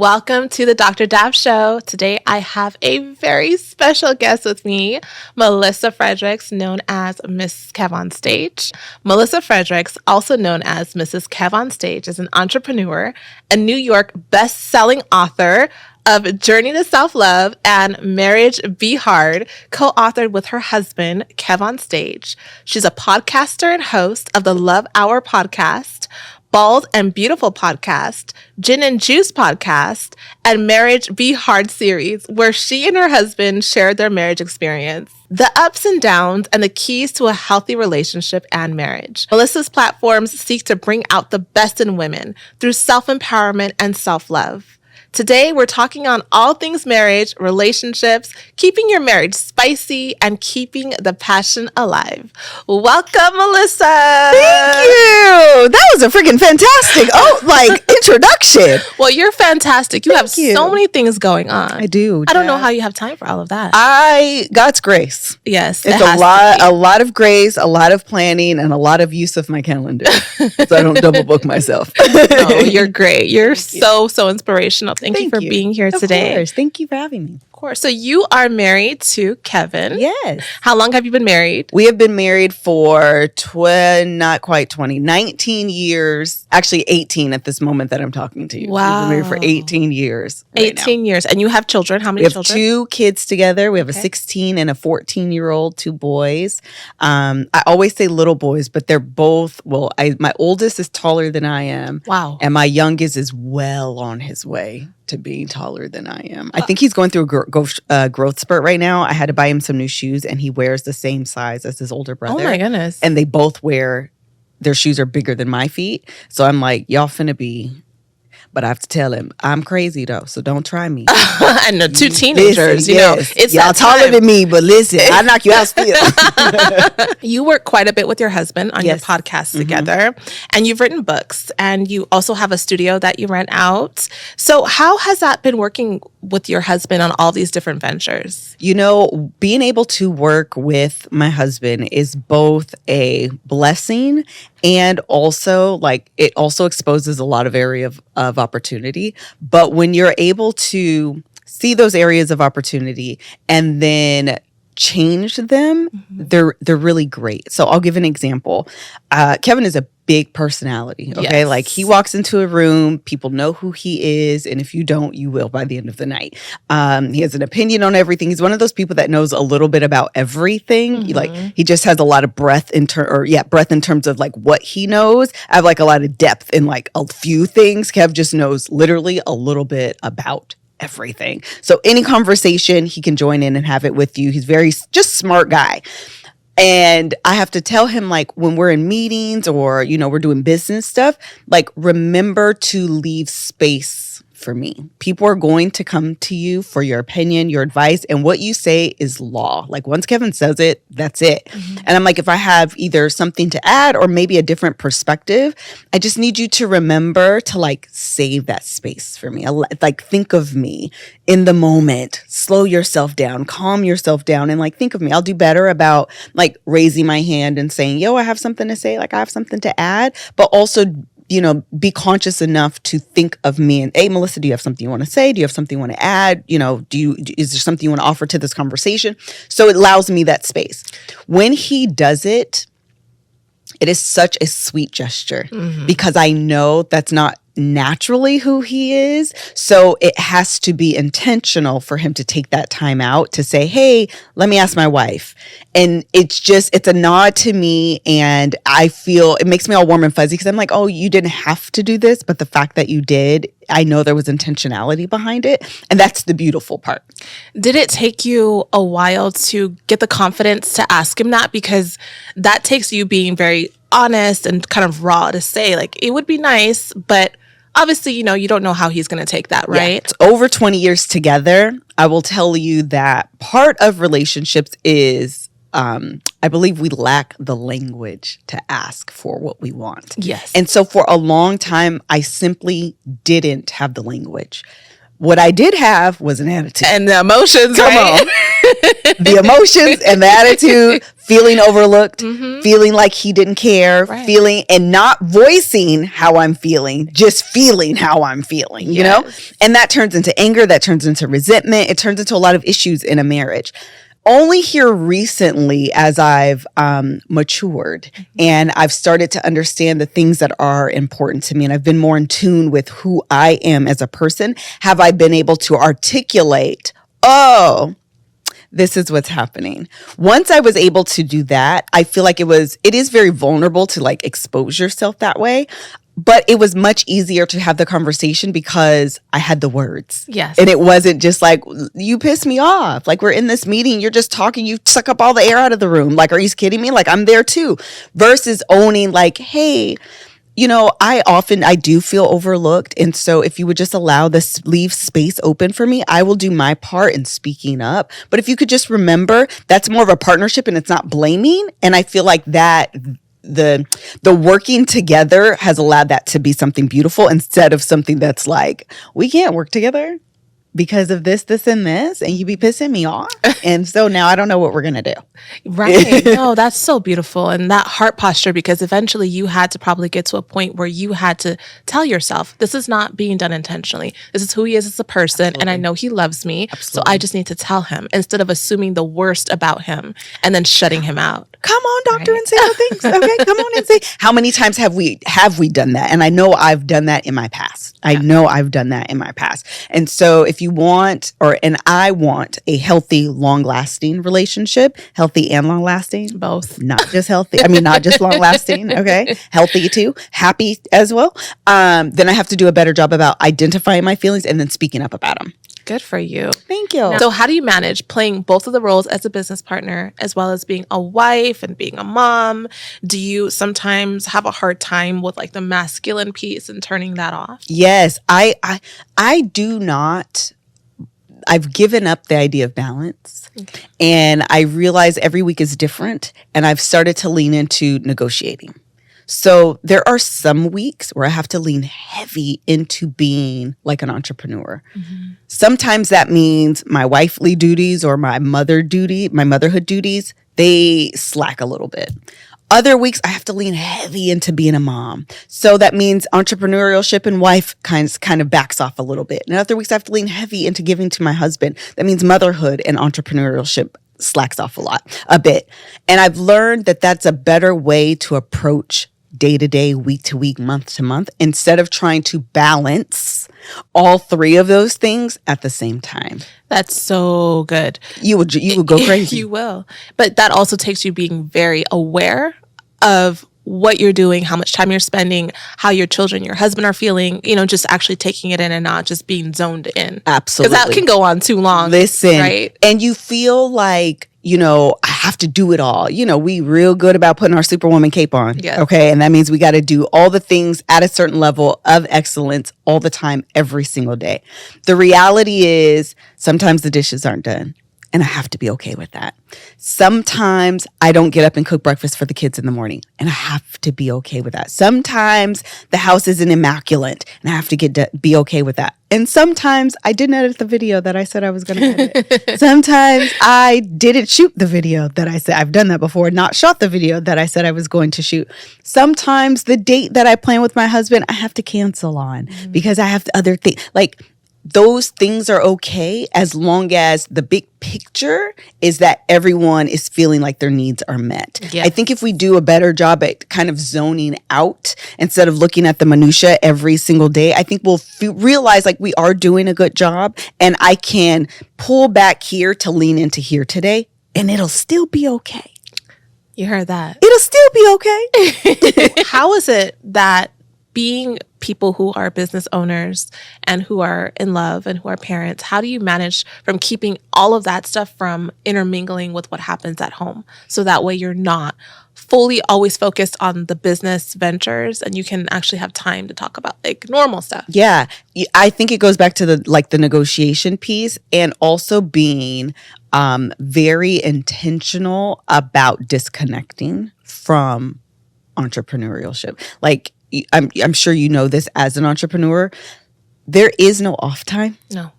Welcome to the Daf Show. Today I have a very special guest with me, Melissa Fredricks, known as Miss Kev on Stage. Melissa Fredricks, also known as Mrs. Kev on Stage, is an entrepreneur, a New York best-selling author of Journey to Self-Love and Marriage Be Hard, co-authored with her husband, Kev on Stage. She's a podcaster and host of the Love Hour podcast, Bald and Beautiful podcast, Gin and Juice podcast, and Marriage Be Hard series, where she and her husband shared their marriage experience, the ups and downs, and the keys to a healthy relationship and marriage. Melissa's platforms seek to bring out the best in women through self-empowerment and self-love. Today, we're talking on all things marriage, relationships, keeping your marriage spicy, and keeping the passion alive. Welcome, Melissa. Thank you. That was a freaking fantastic, introduction. Well, you're fantastic. You have so many things going on. I do. I don't know how you have time for all of that. God's grace. Yes. It's a lot of grace, a lot of planning, and a lot of use of my calendar. So I don't double book myself. No, you're great. You're so inspirational. Thank you for being here today. Of course. Thank you for having me. Of course. So you are married to Kevin. Yes. How long have you been married? We have been married for not quite 20, 19 years. Actually, 18 at this moment that I'm talking to you. Wow. We've been married for 18 years. 18 years. And you have children. How many children? We have 2 kids together. We have a 16 and a 14-year-old, 2 boys. I always say little boys, but they're both, my oldest is taller than I am. Wow. And my youngest is well on his way to being taller than I am. I think he's going through a growth spurt right now. I had to buy him some new shoes, and he wears the same size as his older brother. Oh my goodness. And they both their shoes are bigger than my feet. So I'm like, y'all finna be... But I have to tell him, I'm crazy though, so don't try me. And the 2 teenagers, listen, it's y'all taller than me, but listen, I knock you out still. You work quite a bit with your husband on your podcast together, and you've written books, and you also have a studio that you rent out. So how has that been working with your husband on all these different ventures? Being able to work with my husband is both a blessing and also it also exposes a lot of area of opportunity. But when you're able to see those areas of opportunity and then change them, they're really great. So I'll give an example. Kevin is a big personality. Okay. Yes. He walks into a room, people know who he is. And if you don't, you will by the end of the night. He has an opinion on everything. He's one of those people that knows a little bit about everything. He just has a lot of breadth in terms of what he knows. I have a lot of depth in a few things. Kev just knows literally a little bit about everything. So any conversation, he can join in and have it with you. He's very just smart guy. And I have to tell him when we're in meetings or, we're doing business stuff, remember to leave space for me. People are going to come to you for your opinion, your advice, and what you say is law. Once Kevin says it, that's it. And I'm if I have either something to add or maybe a different perspective, I just need you to remember to save that space for me. Think of me in the moment, slow yourself down, calm yourself down, and think of me. I'll do better about raising my hand and saying, yo, I have something to say, I have something to add, but also be conscious enough to think of me and, hey, Melissa, do you have something you want to say? Do you have something you want to add? Is there something you want to offer to this conversation? So it allows me that space. When he does it, it is such a sweet gesture because I know that's not naturally who he is. So it has to be intentional for him to take that time out to say, hey, let me ask my wife. And it's a nod to me. And I feel it makes me all warm and fuzzy because I'm oh, you didn't have to do this. But the fact that you did, I know there was intentionality behind it. And that's the beautiful part. Did it take you a while to get the confidence to ask him that? Because that takes you being very honest and kind of raw to say, it would be nice, but obviously, you don't know how he's going to take that, right? Yeah. Over 20 years together, I will tell you that part of relationships is, I believe we lack the language to ask for what we want. Yes. And so for a long time, I simply didn't have the language. What I did have was an attitude. And the emotions, Come on. The emotions and the attitude feeling overlooked, feeling like he didn't care, feeling and not voicing how I'm feeling, just feeling how I'm feeling, you know? And that turns into anger, that turns into resentment, it turns into a lot of issues in a marriage. Only here recently, as I've matured and I've started to understand the things that are important to me, and I've been more in tune with who I am as a person, have I been able to articulate, oh, this is what's happening. Once I was able to do that, I feel like it is very vulnerable to like expose yourself that way. But it was much easier to have the conversation because I had the words. Yes. And it wasn't just like, you piss me off. Like, we're in this meeting, you're just talking, you suck up all the air out of the room. Like, are you kidding me? Like, I'm there too. Versus owning like, hey, you know, I do feel overlooked. And so if you would just leave space open for me, I will do my part in speaking up. But if you could just remember, that's more of a partnership and it's not blaming. And I feel like that the working together has allowed that to be something beautiful instead of something that's like, we can't work together because of this, and this, and you be pissing me off. And so now I don't know what we're going to do. Right. No, that's so beautiful. And that heart posture, because eventually you had to probably get to a point where you had to tell yourself, this is not being done intentionally. This is who he is as a person. Absolutely. And I know he loves me. Absolutely. So I just need to tell him instead of assuming the worst about him and then shutting him out. Come on, doctor, and say the things. Okay, come on and say. How many times have we done that? And I know I've done that in my past. I know I've done that in my past. And so if you want, I want a healthy, long-lasting relationship, healthy and long-lasting. Both. Not just healthy. I mean, not just long-lasting. Okay. Healthy too. Happy as well. Then I have to do a better job about identifying my feelings and then speaking up about them. Good for you. Thank you. So how do you manage playing both of the roles as a business partner as well as being a wife and being a mom? Do you sometimes have a hard time with like the masculine piece and turning that off? Yes, I do not. I've given up the idea of balance. Okay. And I realize every week is different, and I've started to lean into negotiating. So there are some weeks where I have to lean heavy into being like an entrepreneur. Mm-hmm. Sometimes that means my wifely duties or my motherhood duties, they slack a little bit. Other weeks, I have to lean heavy into being a mom. So that means entrepreneurship and wife kind of backs off a little bit. And other weeks, I have to lean heavy into giving to my husband. That means motherhood and entrepreneurship slacks off a bit. And I've learned that that's a better way to approach day to day, week to week, month to month, instead of trying to balance all three of those things at the same time. That's so good. You would go crazy. You will. But that also takes you being very aware of what you're doing, how much time you're spending, how your children, your husband are feeling, just actually taking it in and not just being zoned in. Absolutely. Because that can go on too long. Listen, right? And you feel like, I have to do it all. We real good about putting our Superwoman cape on. Yes. Okay. And that means we got to do all the things at a certain level of excellence all the time, every single day. The reality is sometimes the dishes aren't done. And I have to be okay with that. Sometimes I don't get up and cook breakfast for the kids in the morning. And I have to be okay with that. Sometimes the house isn't immaculate. And I have to be okay with that. And sometimes I didn't edit the video that I said I was going to edit. Sometimes I didn't shoot the video that I said. I've done that before. Not shot the video that I said I was going to shoot. Sometimes the date that I plan with my husband, I have to cancel on because I have other things. Like, those things are okay as long as the big picture is that everyone is feeling like their needs are met. Yes. I think if we do a better job at kind of zoning out instead of looking at the minutia every single day, I think we'll realize like we are doing a good job, and I can pull back here to lean into here today, and it'll still be okay. You heard that. It'll still be okay. How is it that being people who are business owners and who are in love and who are parents, how do you manage from keeping all of that stuff from intermingling with what happens at home? So that way you're not fully always focused on the business ventures and you can actually have time to talk about like normal stuff. Yeah. I think it goes back to the negotiation piece and also being very intentional about disconnecting from entrepreneurship. Like, I'm sure you know this as an entrepreneur. There is no off time. No.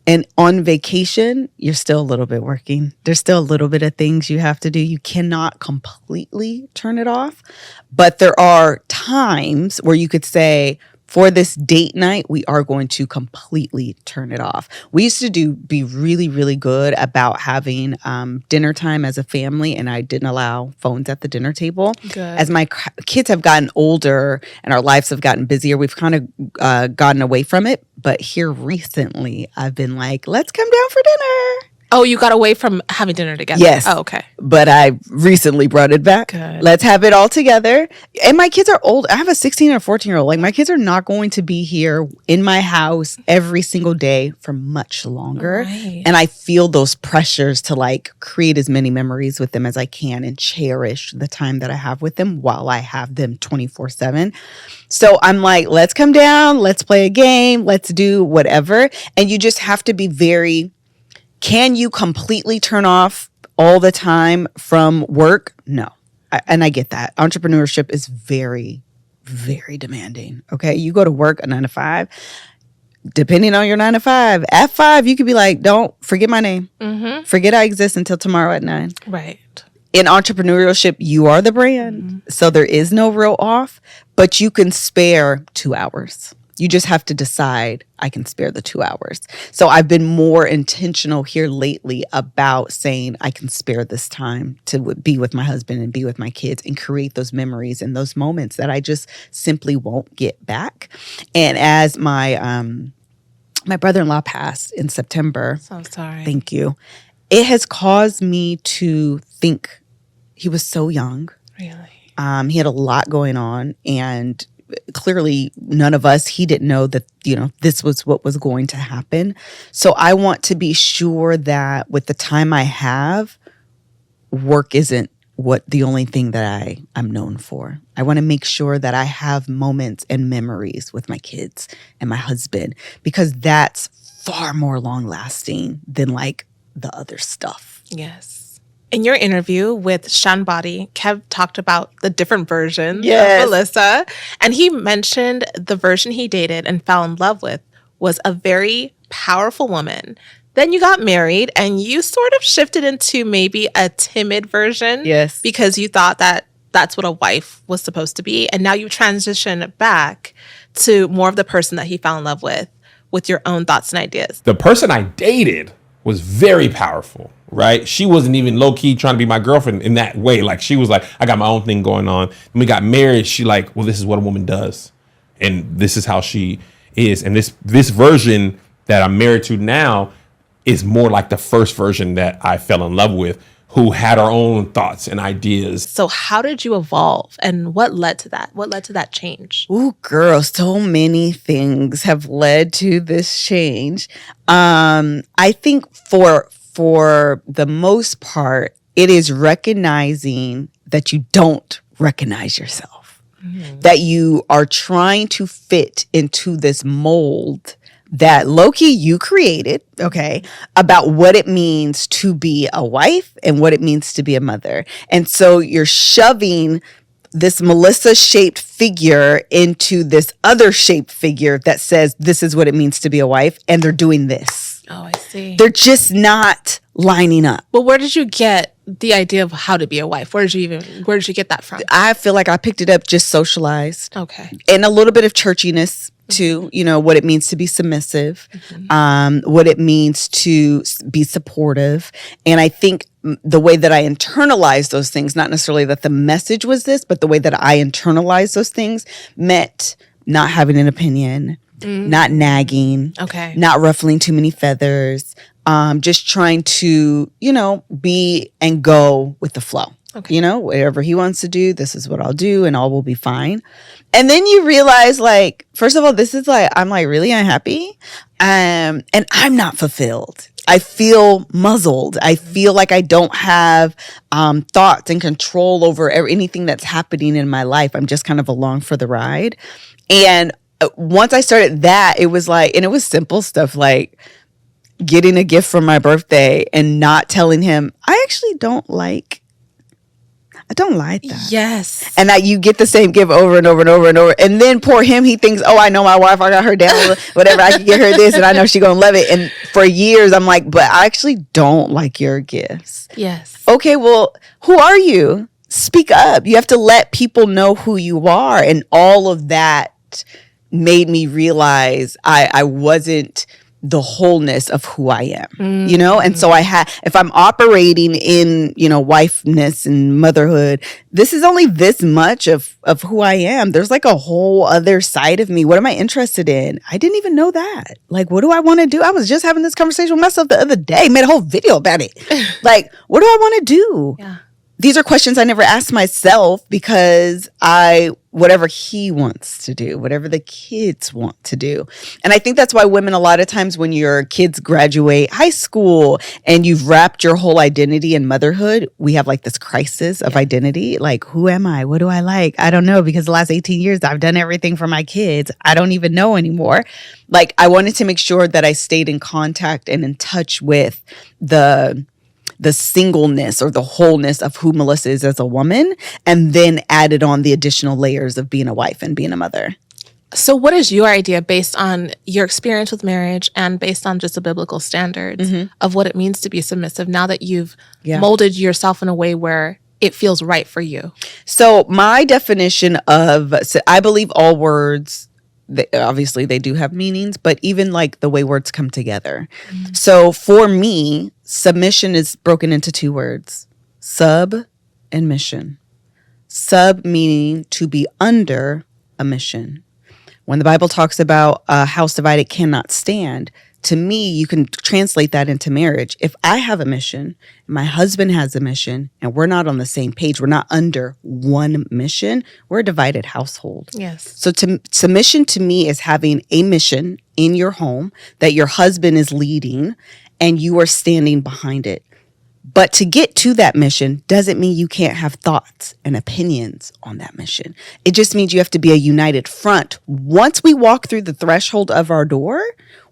And on vacation, you're still a little bit working. There's still a little bit of things you have to do. You cannot completely turn it off. But there are times where you could say, for this date night, we are going to completely turn it off. We used to be really, really good about having dinner time as a family, and I didn't allow phones at the dinner table. Good. As my kids have gotten older and our lives have gotten busier, we've kind of gotten away from it. But here recently, I've been like, let's come down for dinner. Oh, you got away from having dinner together? Yes. Oh, okay. But I recently brought it back. Good. Let's have it all together. And my kids are old. I have a 16 and a 14-year-old. Like, my kids are not going to be here in my house every single day for much longer. Right. And I feel those pressures to like create as many memories with them as I can and cherish the time that I have with them while I have them 24/7. So I'm like, let's come down. Let's play a game. Let's do whatever. And you just have to be very... Can you completely turn off all the time from work? No. And I get that. Entrepreneurship is very, very demanding. Okay. You go to work a 9 to 5. Depending on your 9 to 5, at 5, you could be like, don't forget my name. Mm-hmm. Forget I exist until tomorrow at 9. Right. In entrepreneurship, you are the brand. Mm-hmm. So there is no real off, but you can spare 2 hours. You just have to decide, I can spare the 2 hours. So I've been more intentional here lately about saying I can spare this time to be with my husband and be with my kids and create those memories and those moments that I just simply won't get back. And as my brother-in-law passed in September. So sorry. Thank you. It has caused me to think. He was so young. Really? He had a lot going on, and clearly none of us, he didn't know that, this was what was going to happen. So I want to be sure that with the time I have, work isn't the only thing that I'm known for. I want to make sure that I have moments and memories with my kids and my husband, because that's far more long lasting than like the other stuff. Yes. In your interview with Sean Body, Kev talked about the different versions of Melissa, and he mentioned the version he dated and fell in love with was a very powerful woman. Then you got married, and you sort of shifted into maybe a timid version. Yes. Because you thought that that's what a wife was supposed to be, and now you transition back to more of the person that he fell in love with your own thoughts and ideas. The person I dated was very powerful, right? She wasn't even low-key trying to be my girlfriend in that way. Like, she was like, I got my own thing going on. When we got married, she like, well, this is what a woman does. And this is how she is. And this version that I'm married to now is more like the first version that I fell in love with, who had our own thoughts and ideas. So how did you evolve, and what led to that? What led to that change? Ooh, girl, so many things have led to this change. I think for the most part, it is recognizing that you don't recognize yourself, that you are trying to fit into this mold that low-key you created, okay, about what it means to be a wife and what it means to be a mother. And so you're shoving this Melissa-shaped figure into this other shaped figure that says this is what it means to be a wife, and they're doing this. Oh, I see. They're just not lining up. Well, where did you get the idea of how to be a wife? Where did you get that from? I feel like I picked it up just socialized. Okay. And a little bit of churchiness too, what it means to be submissive, what it means to be supportive. And I think the way that I internalized those things, not necessarily that the message was this, but the way that I internalized those things meant not having an opinion, not nagging, not ruffling too many feathers, just trying to, be and go with the flow. Okay. Whatever he wants to do, this is what I'll do, and all will be fine. And then you realize, like, first of all, this is like, I'm like really unhappy. And I'm not fulfilled. I feel muzzled. I feel like I don't have thoughts and control over anything that's happening in my life. I'm just kind of along for the ride. And once I started that, it was like, and it was simple stuff like getting a gift for my birthday and not telling him, I actually don't like I don't like that. Yes. And that you get the same gift over and over and over and over. And then poor him, he thinks, oh, I know my wife. I got her down, whatever. I can get her this and I know she's going to love it. And for years, I'm like, but I actually don't like your gifts. Yes. Okay, well, who are you? Speak up. You have to let people know who you are. And all of that made me realize I wasn't the wholeness of who I am, you know? And so if I'm operating in, wifeness and motherhood, this is only this much of who I am. There's like a whole other side of me. What am I interested in? I didn't even know that. Like, what do I want to do? I was just having this conversation with myself the other day, made a whole video about it. Like, what do I want to do? Yeah. These are questions I never asked myself because whatever he wants to do, whatever the kids want to do. And I think that's why women, a lot of times when your kids graduate high school and you've wrapped your whole identity in motherhood, we have like this crisis of identity. Like, who am I? What do I like? I don't know, because the last 18 years, I've done everything for my kids. I don't even know anymore. Like, I wanted to make sure that I stayed in contact and in touch with the singleness or the wholeness of who Melissa is as a woman, and then added on the additional layers of being a wife and being a mother. So what is your idea based on your experience with marriage and based on just the biblical standards of what it means to be submissive now that you've molded yourself in a way where it feels right for you? So my definition I believe all words, obviously they do have meanings, but even like the way words come together. So for me, submission is broken into two words, sub and mission. Sub meaning to be under a mission. When the Bible talks about a house divided cannot stand, to me, you can translate that into marriage. If I have a mission, my husband has a mission, and we're not on the same page, we're not under one mission, we're a divided household. Yes. So submission to me is having a mission in your home that your husband is leading and you are standing behind it. But to get to that mission doesn't mean you can't have thoughts and opinions on that mission. It just means you have to be a united front. Once we walk through the threshold of our door,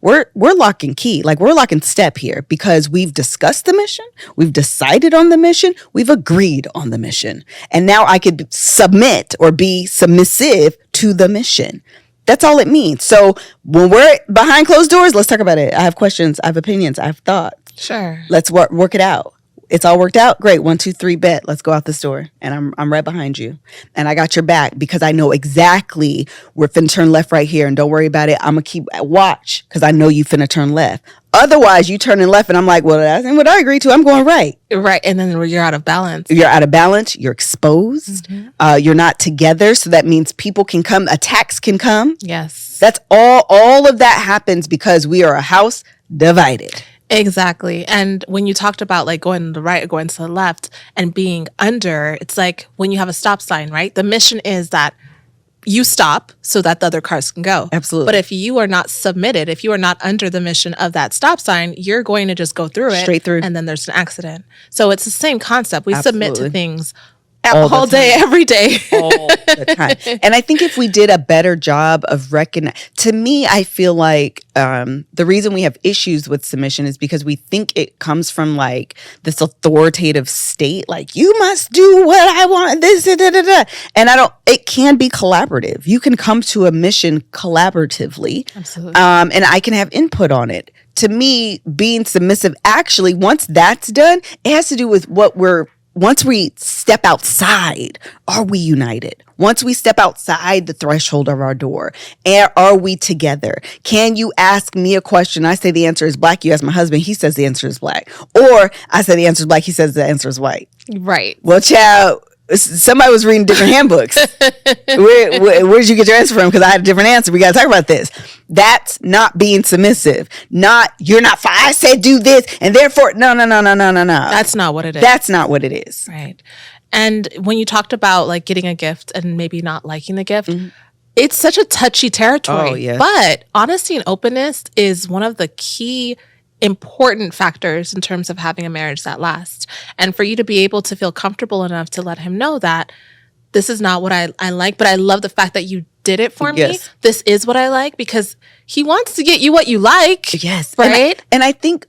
we're lock and key. Like, we're lock and step here because we've discussed the mission, we've decided on the mission, we've agreed on the mission. And now I could submit or be submissive to the mission. That's all it means. So when we're behind closed doors, let's talk about it. I have questions, I have opinions, I have thoughts. Sure. Let's work it out. It's all worked out. Great. 1, 2, 3, bet. Let's go out this door. And I'm right behind you. And I got your back because I know exactly we're finna turn left right here. And don't worry about it. I'm going to keep watch because I know you finna turn left. Otherwise, you turning left and I'm like, well, that's what I agree to. I'm going right. Right. And then you're out of balance. You're out of balance. You're exposed. You're not together. So that means people can come. Attacks can come. Yes. That's all of that happens because we are a house divided. Exactly. And when you talked about like going to the right or going to the left and being under, it's like when you have a stop sign, right? The mission is that you stop so that the other cars can go. Absolutely. But if you are not submitted, if you are not under the mission of that stop sign, you're going to just go through it. Straight through. And then there's an accident. So it's the same concept. We Absolutely. submit to things all day, every day. All the time. And I think if we did a better job of to me, I feel like the reason we have issues with submission is because we think it comes from like this authoritative state, like you must do what I want, this, da, da, da, da. And it can be collaborative. You can come to a mission collaboratively. Absolutely. And I can have input on it. To me, being submissive, actually, once that's done, it has to do with once we step outside, are we united? Once we step outside the threshold of our door, are we together? Can you ask me a question? I say the answer is black. You ask my husband, he says the answer is black. Or I say the answer is black, he says the answer is white. Right. Well, child, somebody was reading different handbooks. Where did you get your answer from? Because I had a different answer. We got to talk about this. That's not being submissive. You're not, I said do this, and therefore, no. That's not what it is. That's not what it is. Right. And when you talked about like getting a gift and maybe not liking the gift, it's such a touchy territory. Oh, yeah. But honesty and openness is one of the key important factors in terms of having a marriage that lasts. And for you to be able to feel comfortable enough to let him know that this is not what I like, but I love the fact that you did it for me. This is what I like, because he wants to get you what you like. Yes. Right. And I think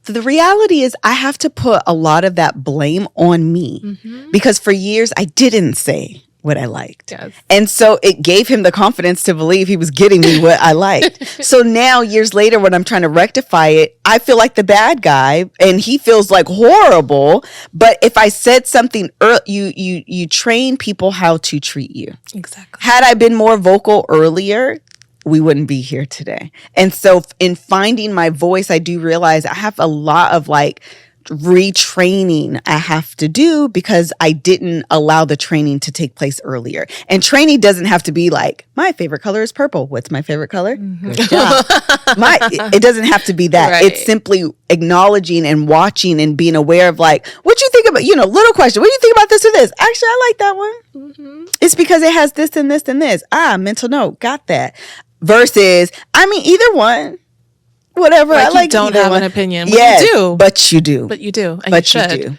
The reality is I have to put a lot of that blame on me because for years I didn't say what I liked. Yes. And so it gave him the confidence to believe he was getting me what I liked. So now years later, when I'm trying to rectify it, I feel like the bad guy and he feels like horrible. But if I said something you train people how to treat you. Exactly. Had I been more vocal earlier, we wouldn't be here today. And so in finding my voice, I do realize I have a lot of like retraining I have to do because I didn't allow the training to take place earlier. And training doesn't have to be like, my favorite color is purple. What's my favorite color? Good job. It doesn't have to be that. Right. It's simply acknowledging and watching and being aware of like, what you think about, little question. What do you think about this or this? Actually, I like that one. It's because it has this and this and this. Mental note. Got that. Versus, either one. Whatever. Like I like don't either have one. an opinion. Yes, You do. but you do. But you do. And But you you should. do.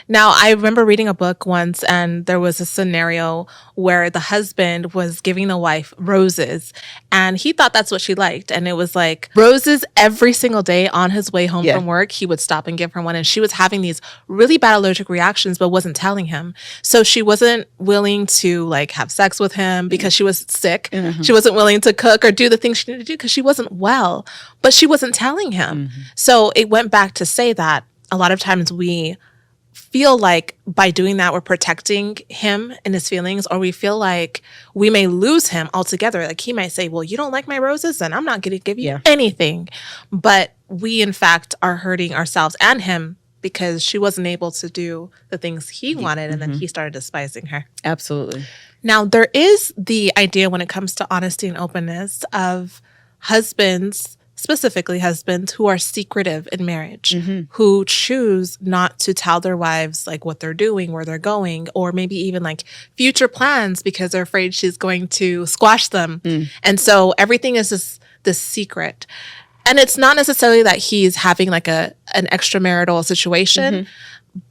Now, I remember reading a book once, and there was a scenario where the husband was giving the wife roses, and he thought that's what she liked. And it was like roses every single day on his way home from work. He would stop and give her one, and she was having these really bad allergic reactions, but wasn't telling him. So she wasn't willing to like have sex with him because she was sick. She wasn't willing to cook or do the things she needed to do because she wasn't well, but she wasn't telling him. So it went back to say that a lot of times we feel like by doing that, we're protecting him and his feelings, or we feel like we may lose him altogether. Like he might say, well, you don't like my roses, then I'm not going to give you anything. But we, in fact, are hurting ourselves and him because she wasn't able to do the things he wanted, and then he started despising her. Absolutely. Now, there is the idea when it comes to honesty and openness of husbands, specifically husbands who are secretive in marriage, who choose not to tell their wives like what they're doing, where they're going, or maybe even like future plans because they're afraid she's going to squash them. And so everything is this secret. And it's not necessarily that he's having like an extramarital situation,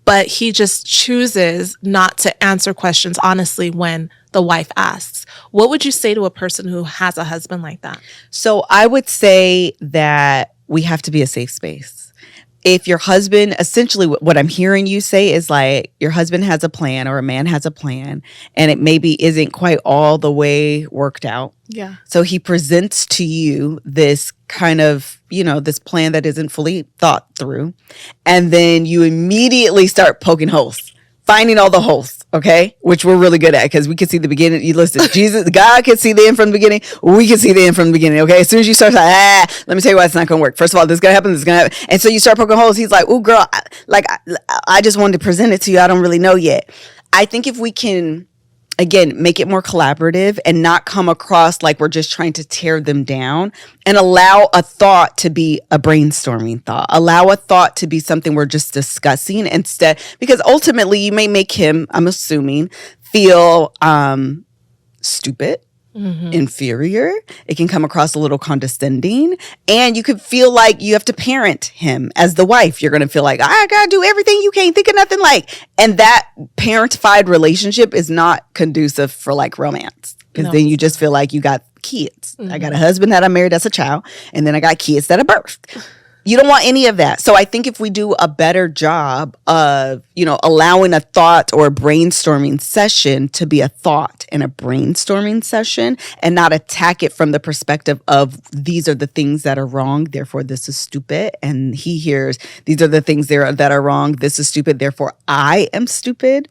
but he just chooses not to answer questions honestly when the wife asks. What would you say to a person who has a husband like that? So I would say that we have to be a safe space. If your husband, essentially what I'm hearing you say is like your husband has a plan or a man has a plan and it maybe isn't quite all the way worked out. Yeah. So he presents to you this kind of, this plan that isn't fully thought through. And then you immediately start poking holes, finding all the holes, okay? Which we're really good at because we can see the beginning. You listen, God can see the end from the beginning. We can see the end from the beginning, okay? As soon as you start saying, let me tell you why it's not going to work. First of all, this is going to happen, this is going to happen. And so you start poking holes. He's like, oh, girl, I just wanted to present it to you. I don't really know yet. I think if we can, again, make it more collaborative and not come across like we're just trying to tear them down, and allow a thought to be a brainstorming thought. Allow a thought to be something we're just discussing instead, because ultimately you may make him, I'm assuming, feel stupid, inferior. It can come across a little condescending, and you could feel like you have to parent him as the wife. You're going to feel like, I got to do everything, you can't think of nothing like. And that parentified relationship is not conducive for like romance, because then you just feel like you got kids. I got a husband that I married as a child, and then I got kids that I birthed. You don't want any of that. So I think if we do a better job of, allowing a thought or a brainstorming session to be a thought and a brainstorming session, and not attack it from the perspective of these are the things that are wrong, therefore this is stupid. And he hears these are the things that are wrong, this is stupid, therefore I am stupid.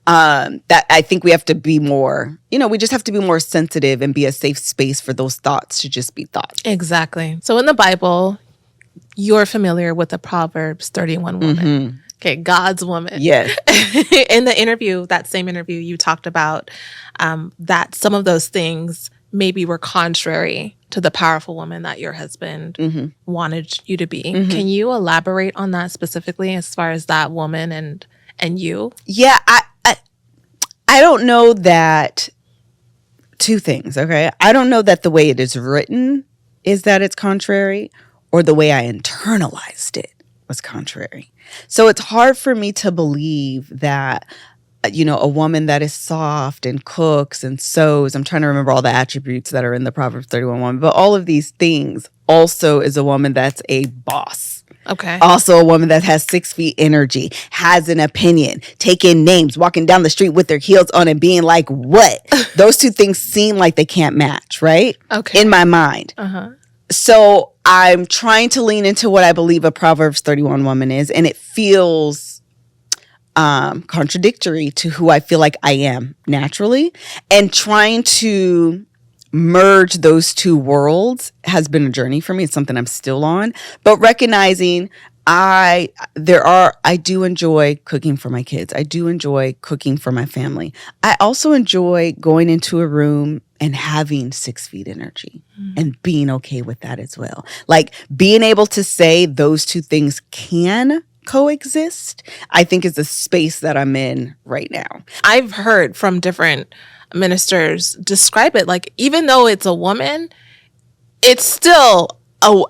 That I think we have to be more, we just have to be more sensitive and be a safe space for those thoughts to just be thoughts. Exactly. So in the Bible, you're familiar with the Proverbs 31 woman. Okay, God's woman. Yes. In the interview, that same interview, you talked about that some of those things maybe were contrary to the powerful woman that your husband wanted you to be. Can you elaborate on that specifically as far as that woman and you? Yeah, I don't know that. Two things, okay? I don't know that the way it is written is that it's contrary, or the way I internalized it was contrary. So it's hard for me to believe that a woman that is soft and cooks and sews. I'm trying to remember all the attributes that are in the Proverbs 31 woman, but all of these things also is a woman that's a boss. Okay. Also a woman that has 6 feet energy, has an opinion, taking names, walking down the street with their heels on and being like, what? Those two things seem like they can't match, right? Okay. In my mind. Uh-huh. So I'm trying to lean into what I believe a Proverbs 31 woman is, and it feels contradictory to who I feel like I am naturally, and trying to merge those two worlds has been a journey for me. It's something I'm still on, but recognizing I do enjoy cooking for my kids. I do enjoy cooking for my family. I also enjoy going into a room and having 6 feet energy and being okay with that as well. Like being able to say those two things can coexist, I think is the space that I'm in right now. I've heard from different ministers describe it like, even though it's a woman, it's still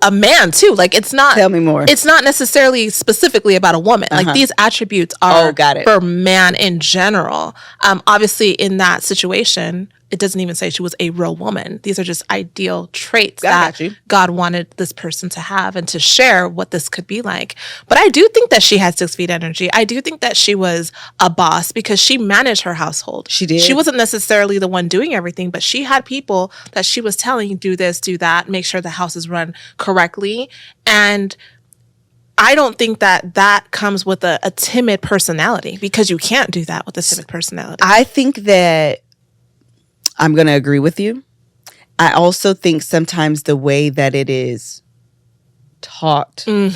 a man too. Like it's not. Tell me more. It's not necessarily specifically about a woman. Like these attributes are for man in general. Obviously, in that situation, it doesn't even say she was a real woman. These are just ideal traits that God wanted this person to have and to share what this could be like. But I do think that she had 6 feet energy. I do think that she was a boss because she managed her household. She did. She wasn't necessarily the one doing everything, but she had people that she was telling, do this, do that, make sure the house is run correctly. And I don't think that comes with a timid personality, because you can't do that with a timid personality. I think that I'm going to agree with you. I also think sometimes the way that it is taught or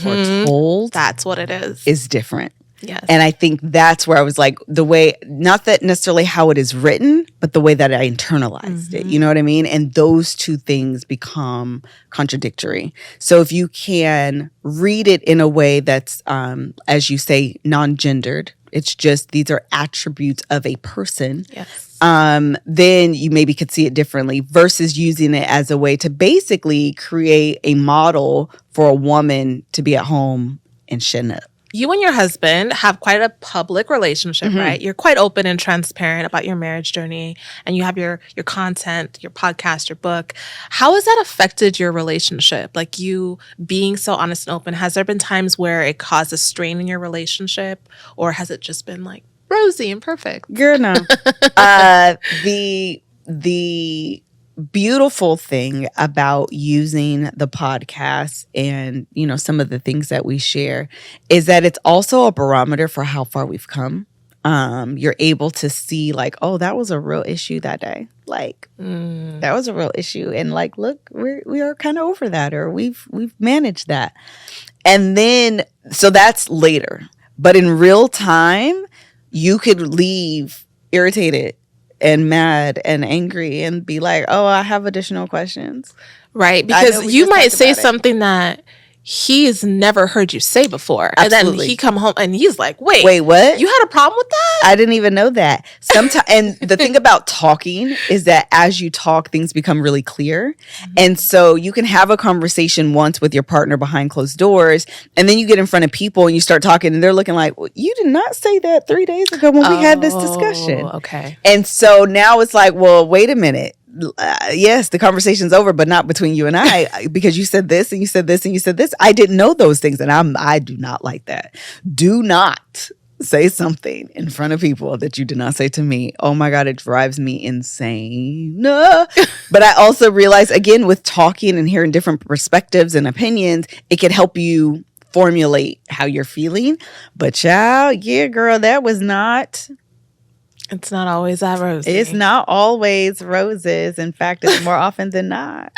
told, that's what it is different. Yes. And I think that's where I was like, the way, not that necessarily how it is written, but the way that I internalized it. You know what I mean? And those two things become contradictory. So if you can read it in a way that's, as you say, non-gendered, it's just these are attributes of a person. Yes. Then you maybe could see it differently versus using it as a way to basically create a model for a woman to be at home and shut up. You and your husband have quite a public relationship, right? You're quite open and transparent about your marriage journey, and you have your content, your podcast, your book. How has that affected your relationship? Like you being so honest and open, has there been times where it caused a strain in your relationship, or has it just been like rosy and perfect? Girl, no. The beautiful thing about using the podcast and, some of the things that we share is that it's also a barometer for how far we've come. You're able to see like, oh, that was a real issue that day. Like that was a real issue. And like, look, we are kind of over that, or we've managed that. And then, so that's later, but in real time, you could leave irritated and mad and angry and be like, oh, I have additional questions. Right. Because you might say something that he has never heard you say before. Absolutely. And then he come home and he's like, wait, what? You had a problem with that? I didn't even know that. Sometimes, and the thing about talking is that as you talk, things become really clear. And so you can have a conversation once with your partner behind closed doors, and then you get in front of people and you start talking and they're looking like, well, you did not say that 3 days ago when we had this discussion. Okay. And so now it's like, well, wait a minute. Yes, the conversation's over, but not between you and I, because you said this and you said this and you said this. I didn't know those things, and I do not like that. Do not say something in front of people that you did not say to me. Oh my God, it drives me insane. But I also realize, again, with talking and hearing different perspectives and opinions, it can help you formulate how you're feeling. But child, yeah, girl, that was not... It's not always that rosy. It's not always roses. In fact, it's more often than not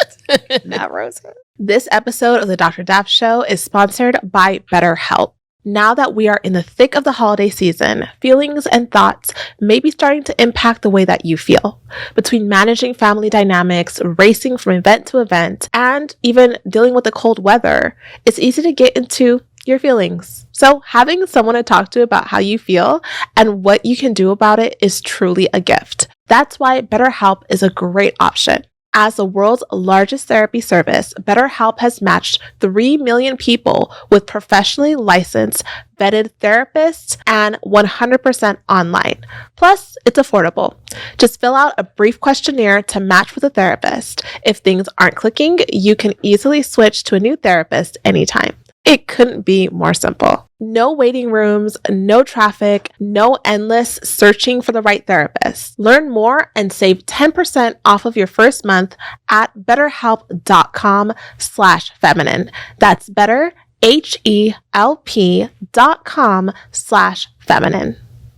roses. This episode of the Dr. Daf Show is sponsored by BetterHelp. Now that we are in the thick of the holiday season, feelings and thoughts may be starting to impact the way that you feel. Between managing family dynamics, racing from event to event, and even dealing with the cold weather, it's easy to get into your feelings. So having someone to talk to about how you feel and what you can do about it is truly a gift. That's why BetterHelp is a great option. As the world's largest therapy service, BetterHelp has matched 3 million people with professionally licensed, vetted therapists and 100% online. Plus, it's affordable. Just fill out a brief questionnaire to match with a therapist. If things aren't clicking, you can easily switch to a new therapist anytime. It couldn't be more simple. No waiting rooms, no traffic, no endless searching for the right therapist. Learn more and save 10% off of your first month at betterhelp.com/feminine. That's betterhelp.com/feminine.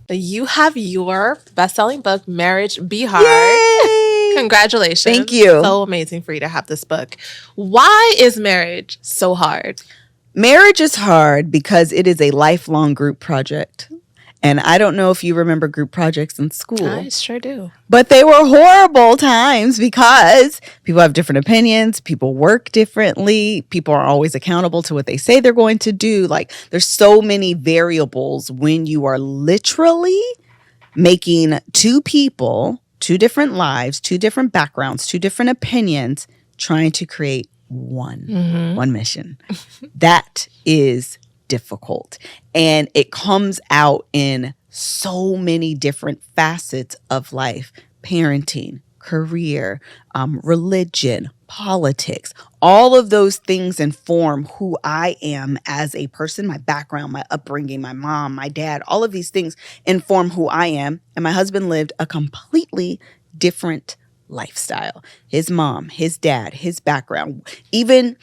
You have your best-selling book, Marriage Be Hard. Yay! Congratulations. Thank you. So amazing for you to have this book. Why is marriage so hard? Marriage is hard because it is a lifelong group project. And I don't know if you remember group projects in school. I sure do. But they were horrible times because people have different opinions. People work differently. People are always accountable to what they say they're going to do. Like, there's so many variables when you are literally making two people, two different lives, two different backgrounds, two different opinions, trying to create one mission. That is difficult. And it comes out in so many different facets of life: parenting, career, religion, politics. All of those things inform who I am as a person, my background, my upbringing, my mom, my dad. All of these things inform who I am. And my husband lived a completely different lifestyle. His mom, his dad, his background, even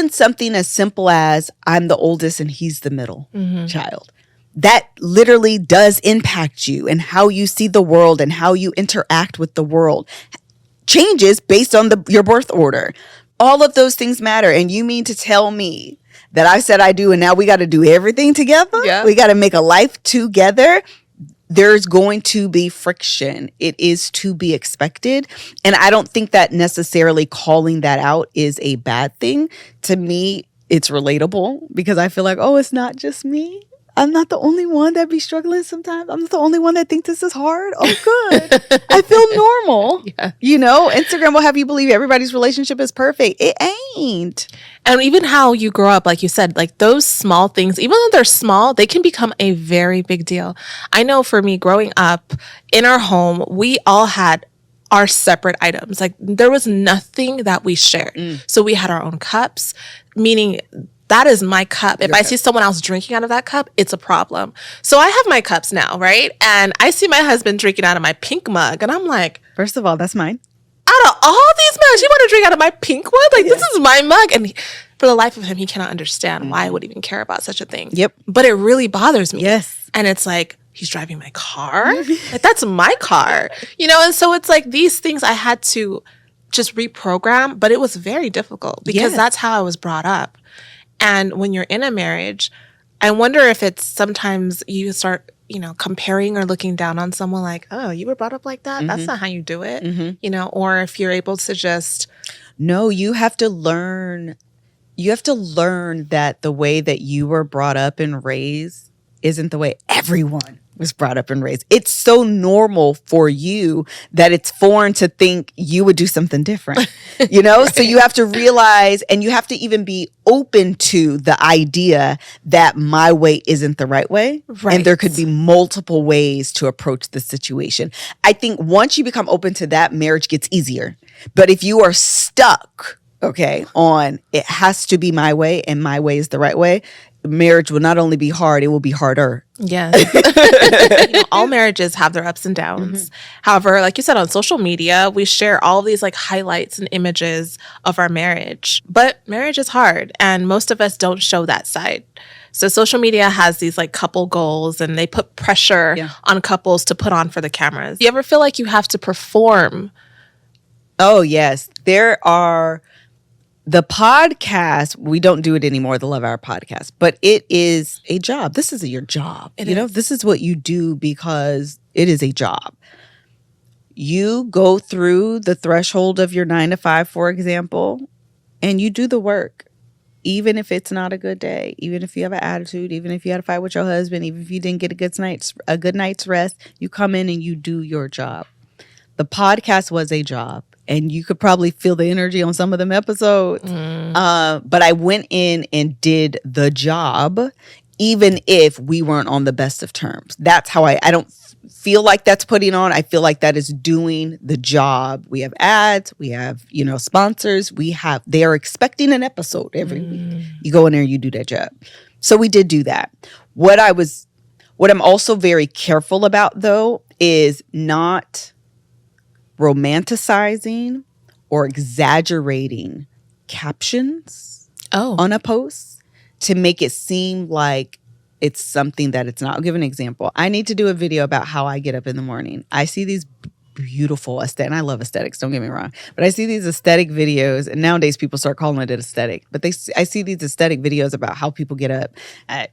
something as simple as I'm the oldest and he's the middle child. That literally does impact you and how you see the world and how you interact with the world changes based on your birth order. All of those things matter. And you mean to tell me that I said I do and now we got to do everything together? Yeah. We got to make a life together? There's going to be friction. It is to be expected. And I don't think that necessarily calling that out is a bad thing. To me, it's relatable because I feel like, oh, it's not just me. I'm not the only one that be struggling sometimes. I'm not the only one that thinks this is hard. Oh, good. I feel normal. Yeah. You know, Instagram will have you believe everybody's relationship is perfect. It ain't. And even how you grow up, like you said, like those small things, even though they're small, they can become a very big deal. I know for me growing up in our home, we all had our separate items. Like there was nothing that we shared. So we had our own cups, meaning that is my cup. If I see someone else drinking out of that cup, it's a problem. So I have my cups now, right? And I see my husband drinking out of my pink mug. And I'm like, First of all, that's mine. out of all these mugs, you want to drink out of my pink one? Like, this is my mug. And for the life of him, he cannot understand why I would even care about such a thing. Yep. But it really bothers me. Yes. And it's like, he's driving my car? Like, that's my car. You know, and so it's like these things I had to just reprogram, but it was very difficult because that's how I was brought up. And when you're in a marriage, I wonder if it's sometimes you start, you know, comparing or looking down on someone like, oh, you were brought up like that? That's not how you do it, you know, or if you're able to just. No, you have to learn. You have to learn that the way that you were brought up and raised isn't the way everyone was brought up and raised. It's so normal for you that it's foreign to think you would do something different, you know? Right. So you have to realize, and you have to even be open to the idea that my way isn't the right way. Right. And there could be multiple ways to approach the situation. I think once you become open to that, marriage gets easier. But if you are stuck, on it has to be my way and my way is the right way, marriage will not only be hard, it will be harder. Yes. You know, all marriages have their ups and downs. However, like you said, on social media, we share all these like highlights and images of our marriage. But marriage is hard and most of us don't show that side. So social media has these like couple goals and they put pressure on couples to put on for the cameras. You ever feel like you have to perform? Oh, yes. There are. The podcast, we don't do it anymore, the Love Hour podcast, but it is a job. This is your job. You know, this is what you do because it is a job. You go through the threshold of your 9 to 5, for example, and you do the work. Even if it's not a good day, even if you have an attitude, even if you had a fight with your husband, even if you didn't get a good night's rest, you come in and you do your job. The podcast was a job. and you could probably feel the energy on some of them episodes. But I went in and did the job, even if we weren't on the best of terms. That's how I don't feel like that's putting on. I feel like that is doing the job. We have ads, we have, sponsors, they are expecting an episode every week. You go in there, you do that job. So we did do that. What I'm also very careful about, though, is not romanticizing or exaggerating captions on a post to make it seem like it's something that it's not. I'll give an example. I need to do a video about how I get up in the morning. I see these beautiful aesthetic, and I love aesthetics, don't get me wrong, but I see these aesthetic videos, and nowadays people start calling it aesthetic, but I see these aesthetic videos about how people get up at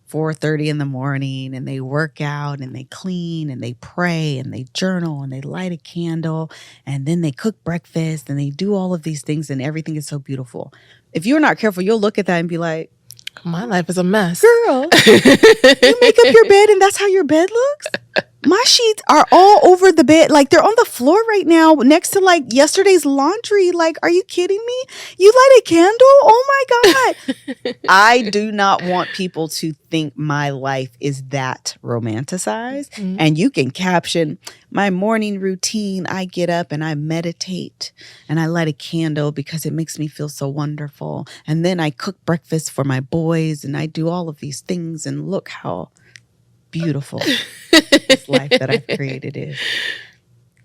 4:30 in the morning and they work out and they clean and they pray and they journal and they light a candle and then they cook breakfast and they do all of these things and everything is so beautiful. If you're not careful, you'll look at that and be like, my life is a mess. Girl, you make up your bed and that's how your bed looks? My sheets are all over the bed. Like, they're on the floor right now next to, like, yesterday's laundry. Like, are you kidding me? You light a candle? Oh, my God. I do not want people to think my life is that romanticized. Mm-hmm. And you can caption my morning routine. I get up and I meditate and I light a candle because it makes me feel so wonderful. And then I cook breakfast for my boys and I do all of these things. And look how beautiful this life that I've created is.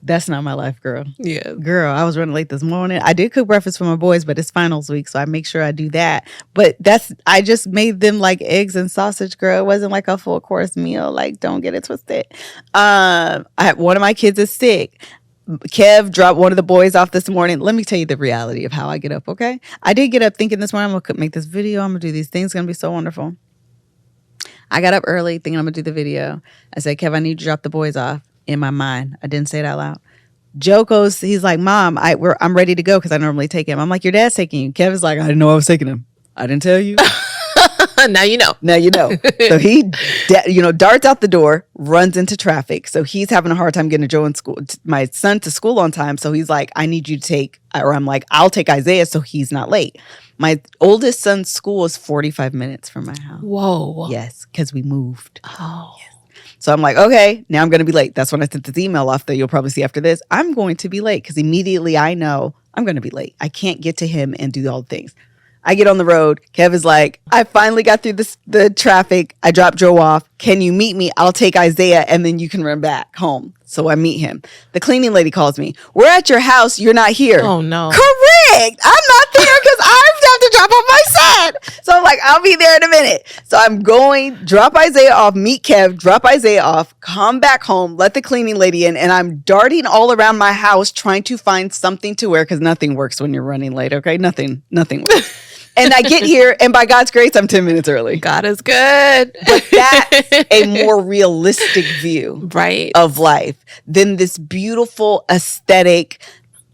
That's not my life, girl. Yeah. Girl, I was running late this morning. I did cook breakfast for my boys, but it's finals week, so I make sure I do that. But I just made them like eggs and sausage, girl. It wasn't like a full course meal. Like, don't get it twisted. One of my kids is sick. Kev dropped one of the boys off this morning. Let me tell you the reality of how I get up, okay? I did get up thinking this morning, I'm going to make this video. I'm going to do these things. It's going to be so wonderful. I got up early thinking I'm going to do the video. I said, Kev, I need you to drop the boys off. In my mind, I didn't say it out loud. Joe goes, he's like, Mom, I'm ready to go because I normally take him. I'm like, your dad's taking you. Kevin's like, I didn't know I was taking him. I didn't tell you. Now you know. Now you know. So he, darts out the door, runs into traffic. So he's having a hard time getting my son to school on time. So he's like, I need you to I'm like, I'll take Isaiah so he's not late. My oldest son's school is 45 minutes from my house. Whoa. Yes, because we moved. Oh. Yes. So I'm like, okay, now I'm going to be late. That's when I sent this email off that you'll probably see after this. I'm going to be late because immediately I know I'm going to be late. I can't get to him and do all the things. I get on the road. Kev is like, I finally got through the traffic. I dropped Joe off. Can you meet me? I'll take Isaiah and then you can run back home. So I meet him. The cleaning lady calls me. We're at your house. You're not here. Oh, no. Correct. I'm not there because I have to drop off my son. So I'm like, I'll be there in a minute. So I'm going, drop Isaiah off, meet Kev, drop Isaiah off, come back home, let the cleaning lady in. And I'm darting all around my house trying to find something to wear because nothing works when you're running late. Okay. Nothing works. And I get here, and by God's grace, I'm 10 minutes early. God is good. But that's a more realistic view of life than this beautiful aesthetic,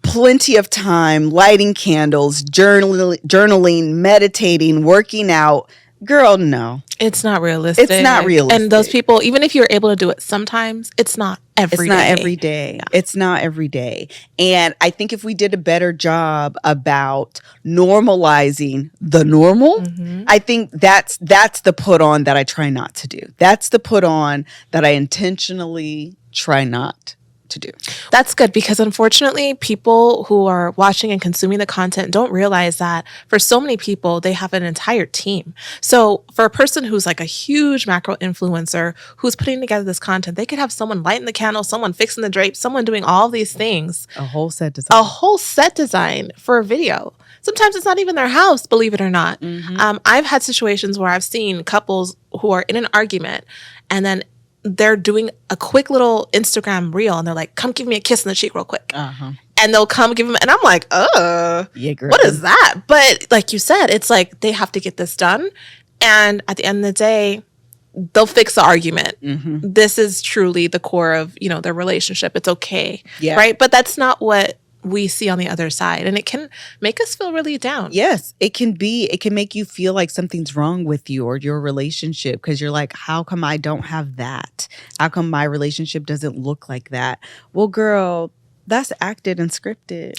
plenty of time, lighting candles, journaling, meditating, working out. Girl, no. It's not realistic. It's not realistic. And those people, even if you're able to do it sometimes, it's not every day. It's not every day. Yeah. It's not every day. And I think if we did a better job about normalizing the normal, I think that's the put on that I try not to do. That's the put on that I intentionally try not to do. That's good because unfortunately people who are watching and consuming the content don't realize that for so many people they have an entire team. So for a person who's like a huge macro influencer who's putting together this content, they could have someone lighting the candle, someone fixing the drapes, someone doing all these things. A whole set design for a video. Sometimes it's not even their house, believe it or not. I've had situations where I've seen couples who are in an argument and then they're doing a quick little Instagram reel and they're like, come give me a kiss on the cheek real quick. And they'll come give them, and I'm like, yeah, girl. What is that? But like you said, it's like they have to get this done. And at the end of the day, they'll fix the argument. This is truly the core of, their relationship. It's okay. Yeah. Right. But that's not what we see on the other side, and it can make us feel really down. Yes, it can make you feel like something's wrong with you or your relationship because you're like, how come I don't have that? How come my relationship doesn't look like that? Well, girl, That's acted and scripted.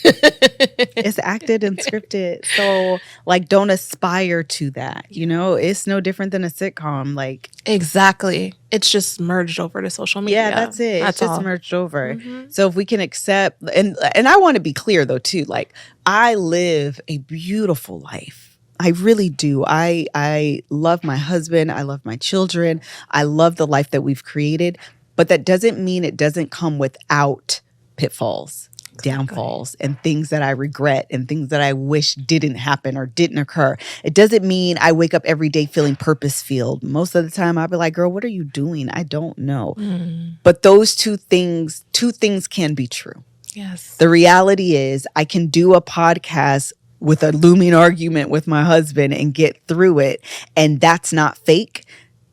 It's acted and scripted. So like, don't aspire to that. You know, it's no different than a sitcom. Like, Exactly. It's just merged over to social media. yeah, that's it. That's It's just all. merged over. So if we can accept, and I want to be clear though too, like, I live a beautiful life. I really do. I love my husband. I love my children. I love the life that we've created. But that doesn't mean it doesn't come without pitfalls, downfalls, and things that I regret and things that I wish didn't happen or didn't occur. It doesn't mean I wake up every day feeling purpose-filled. Most of the time I'll be like, girl, what are you doing? I don't know. But those two things can be true. Yes. The reality is I can do a podcast with a looming argument with my husband and get through it. And that's not fake.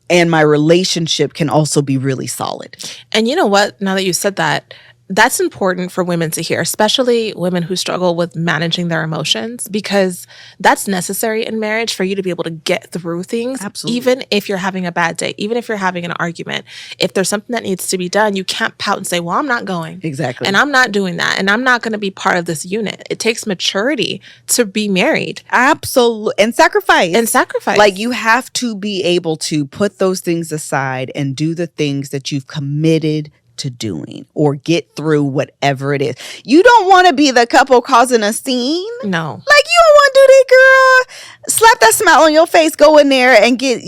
And my relationship can also be really solid. And you know what? Now that you said that, that's important for women to hear, especially women who struggle with managing their emotions, because that's necessary in marriage for you to be able to get through things. Absolutely. Even if you're having a bad day, even if you're having an argument, if there's something that needs to be done, you can't pout and say, well, I'm not going. Exactly. And I'm not doing that. And I'm not going to be part of this unit. It takes maturity to be married. Absolutely. And sacrifice. And sacrifice. Like, you have to be able to put those things aside and do the things that you've committed to doing, or get through whatever it is. You don't want to be the couple causing a scene. No. Like, you don't want to do that, girl. Slap that smile on your face, go in there and get,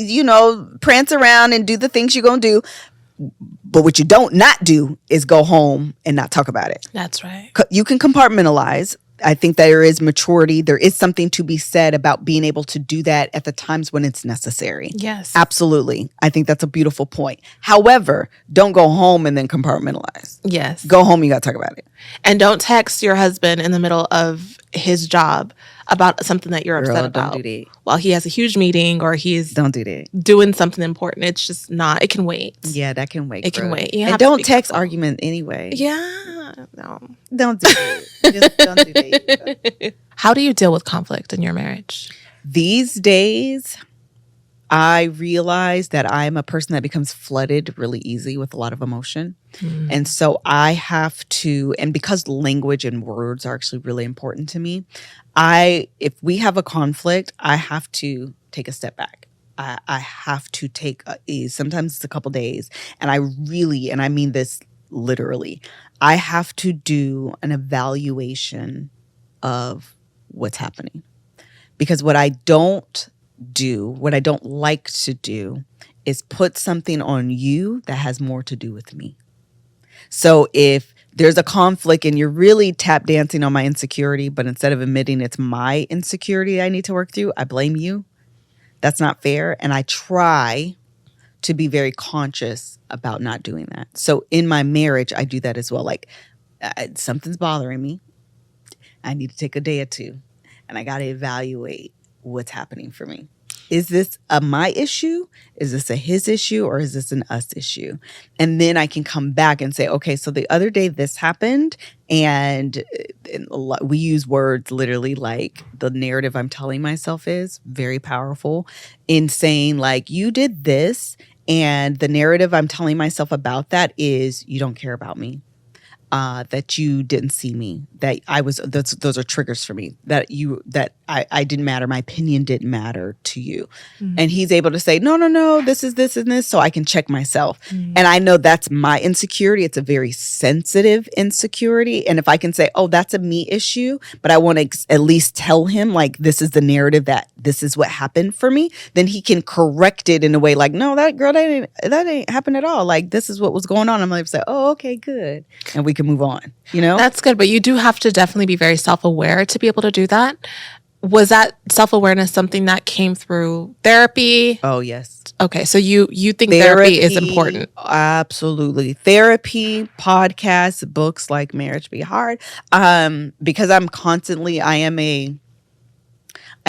prance around and do the things you're going to do. But what you don't not do is go home and not talk about it. That's right. You can compartmentalize. I think there is maturity. There is something to be said about being able to do that at the times when it's necessary. Yes. Absolutely. I think that's a beautiful point. However, don't go home and then compartmentalize. Yes. Go home, you got to talk about it. And don't text your husband in the middle of his job about something that you're upset about. Don't do that. While he has a huge meeting or he's Don't do that. doing something important. It's just not, it can wait. Yeah, that can wait. It can wait. You And have to don't be text careful. argument anyway. Yeah. No. Don't do that. Just don't do that. How do you deal with conflict in your marriage? These days, I realize that I'm a person that becomes flooded really easy with a lot of emotion. And so I have to, and because language and words are actually really important to me, if we have a conflict, I have to take a step back. I have to take sometimes it's a couple days. And I mean this literally, I have to do an evaluation of what's happening. Because what I don't like to do is put something on you that has more to do with me. So if there's a conflict and you're really tap dancing on my insecurity, but instead of admitting it's my insecurity I need to work through, I blame you. That's not fair. And I try to be very conscious about not doing that. So in my marriage, I do that as well. Like, something's bothering me. I need to take a day or two and I got to evaluate what's happening for me. Is this a my issue? Is this a his issue? Or is this an us issue? And then I can come back and say, okay, so the other day this happened, and we use words literally like the narrative I'm telling myself is very powerful in saying like, you did this, and the narrative I'm telling myself about that is you don't care about me. That you didn't see me, that I was, those are triggers for me, that I didn't matter. My opinion didn't matter to you. Mm-hmm. And he's able to say, no, this is this and this. So I can check myself. Mm-hmm. And I know that's my insecurity. It's a very sensitive insecurity. And if I can say, oh, that's a me issue, but I want to at least tell him like, this is the narrative, that this is what happened for me, then he can correct it in a way like, no, that girl, that ain't happened at all. Like, this is what was going on. I'm like, say, oh, okay, good. And we can move on, That's good. But you do have to definitely be very self-aware to be able to do that. Was that self-awareness something that came through therapy? Oh, yes. Okay. So you think therapy is important? Absolutely. Therapy, podcasts, books like Marriage Be Hard. Because I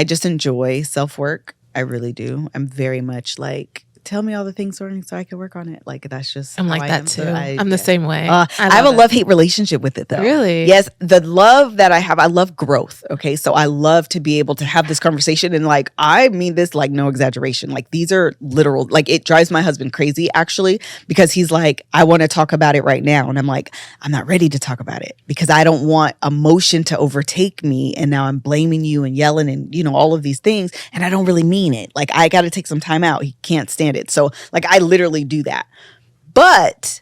just enjoy self-work. I really do. I'm very much like tell me all the things so I can work on it. Like, that's just I'm how like I that am. too. So I'm the same way. I have a love-hate relationship with it, though. Really? Yes. The love that I have, I love growth. Okay. So I love to be able to have this conversation. And like, I mean this like no exaggeration. Like, these are literal, like, it drives my husband crazy, actually, because he's like, I want to talk about it right now. And I'm like, I'm not ready to talk about it because I don't want emotion to overtake me. And now I'm blaming you and yelling and, all of these things. And I don't really mean it. Like, I got to take some time out. He can't stand it. So like, I literally do that. But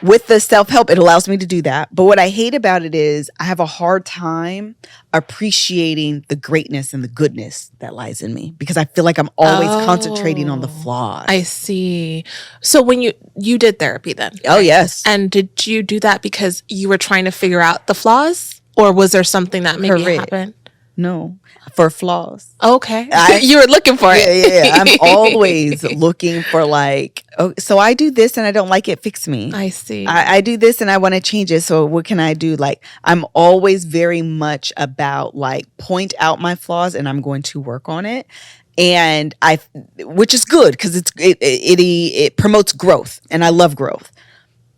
with the self-help, it allows me to do that. But what I hate about it is I have a hard time appreciating the greatness and the goodness that lies in me because I feel like I'm always concentrating on the flaws. I see. So when you did therapy then? Oh, yes. And did you do that because you were trying to figure out the flaws? Or was there something that made it happen? No, for flaws. Okay. You were looking for it. Yeah. I'm always looking for like, oh, so I do this and I don't like it, fix me. I see. I do this and I want to change it. So what can I do? Like, I'm always very much about like point out my flaws and I'm going to work on it. And which is good because it promotes growth and I love growth.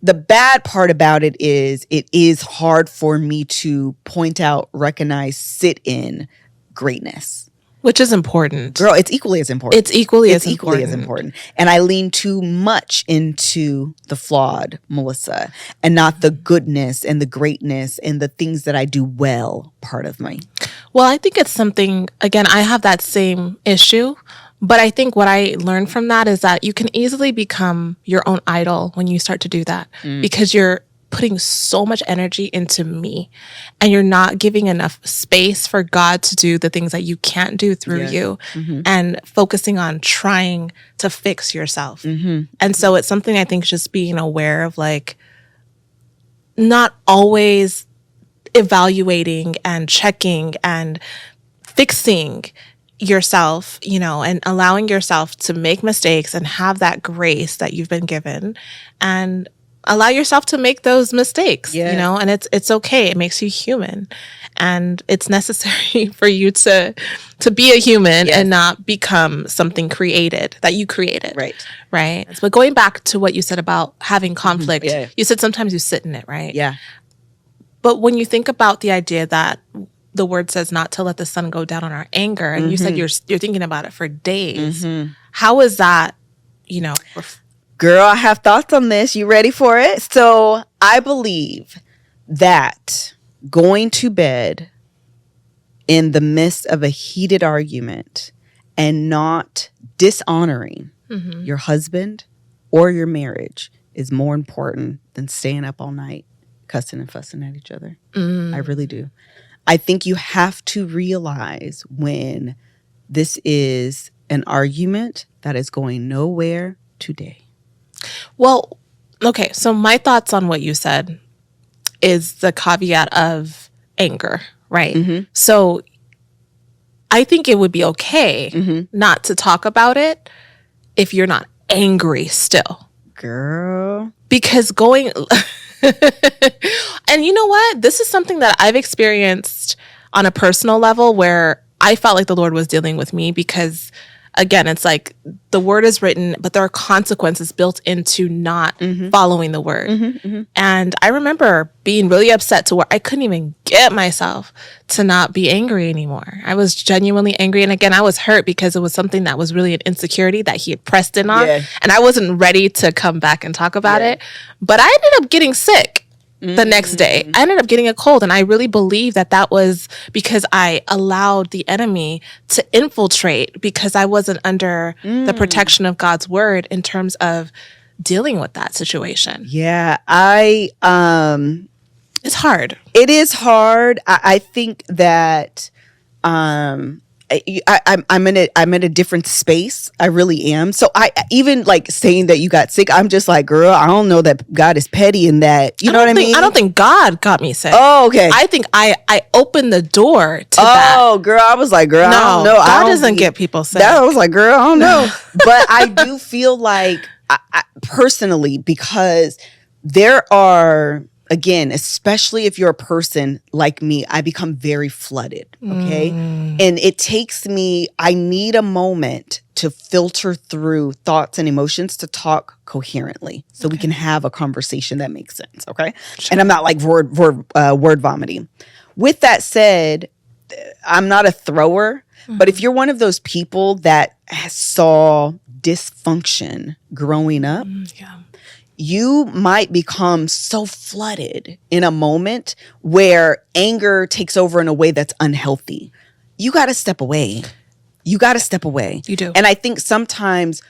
The bad part about it is hard for me to point out, recognize, sit in greatness. Which is important. Girl, it's equally as important. It's equally as important. And I lean too much into the flawed Melissa and not the goodness and the greatness and the things that I do well part of me. Well, I think it's something, again, I have that same issue. But I think what I learned from that is that you can easily become your own idol when you start to do that because you're putting so much energy into me and you're not giving enough space for God to do the things that you can't do through you and focusing on trying to fix yourself. And so it's something I think just being aware of, like, not always evaluating and checking and fixing yourself, and allowing yourself to make mistakes and have that grace that you've been given and allow yourself to make those mistakes, and it's okay. It makes you human and it's necessary for you to be a human and not become something that you created. Right. But going back to what you said about having conflict, you said sometimes you sit in it, right? Yeah. But when you think about the idea that the word says not to let the sun go down on our anger. And you said you're thinking about it for days. How is that, Girl, I have thoughts on this. You ready for it? So I believe that going to bed in the midst of a heated argument and not dishonoring your husband or your marriage is more important than staying up all night cussing and fussing at each other. I really do. I think you have to realize when this is an argument that is going nowhere today. Well, okay. So my thoughts on what you said is the caveat of anger, right? So I think it would be okay not to talk about it if you're not angry still. Girl. Because going... And you know what? This is something that I've experienced on a personal level where I felt like the Lord was dealing with me because, again, it's like the word is written, but there are consequences built into not following the word. And I remember being really upset to where I couldn't even get myself to not be angry anymore. I was genuinely angry. And again, I was hurt because it was something that was really an insecurity that he had pressed in on. And I wasn't ready to come back and talk about it. But I ended up getting sick the next day. I ended up getting a cold. And I really believe that was because I allowed the enemy to infiltrate because I wasn't under the protection of God's word in terms of dealing with that situation. Yeah, it's hard. It is hard. I think that I'm in a different space. I really am. So I even like saying that you got sick. I'm just like, girl, I don't know that God is petty in that. You know what I mean? I don't think God got me sick. Oh, okay. I think I opened the door to that. Oh, girl, I was like, girl, no, I don't know. God doesn't get people sick. I was like, girl, I don't know. But I do feel like I personally, because there are again, especially if you're a person like me, I become very flooded. Okay. And it takes me, I need a moment to filter through thoughts and emotions to talk coherently so we can have a conversation that makes sense. Okay. Sure. And I'm not like word vomiting. With that said, I'm not a thrower, but if you're one of those people that saw dysfunction growing up, you might become so flooded in a moment where anger takes over in a way that's unhealthy. You got to step away. You got to step away. You do. And I think sometimes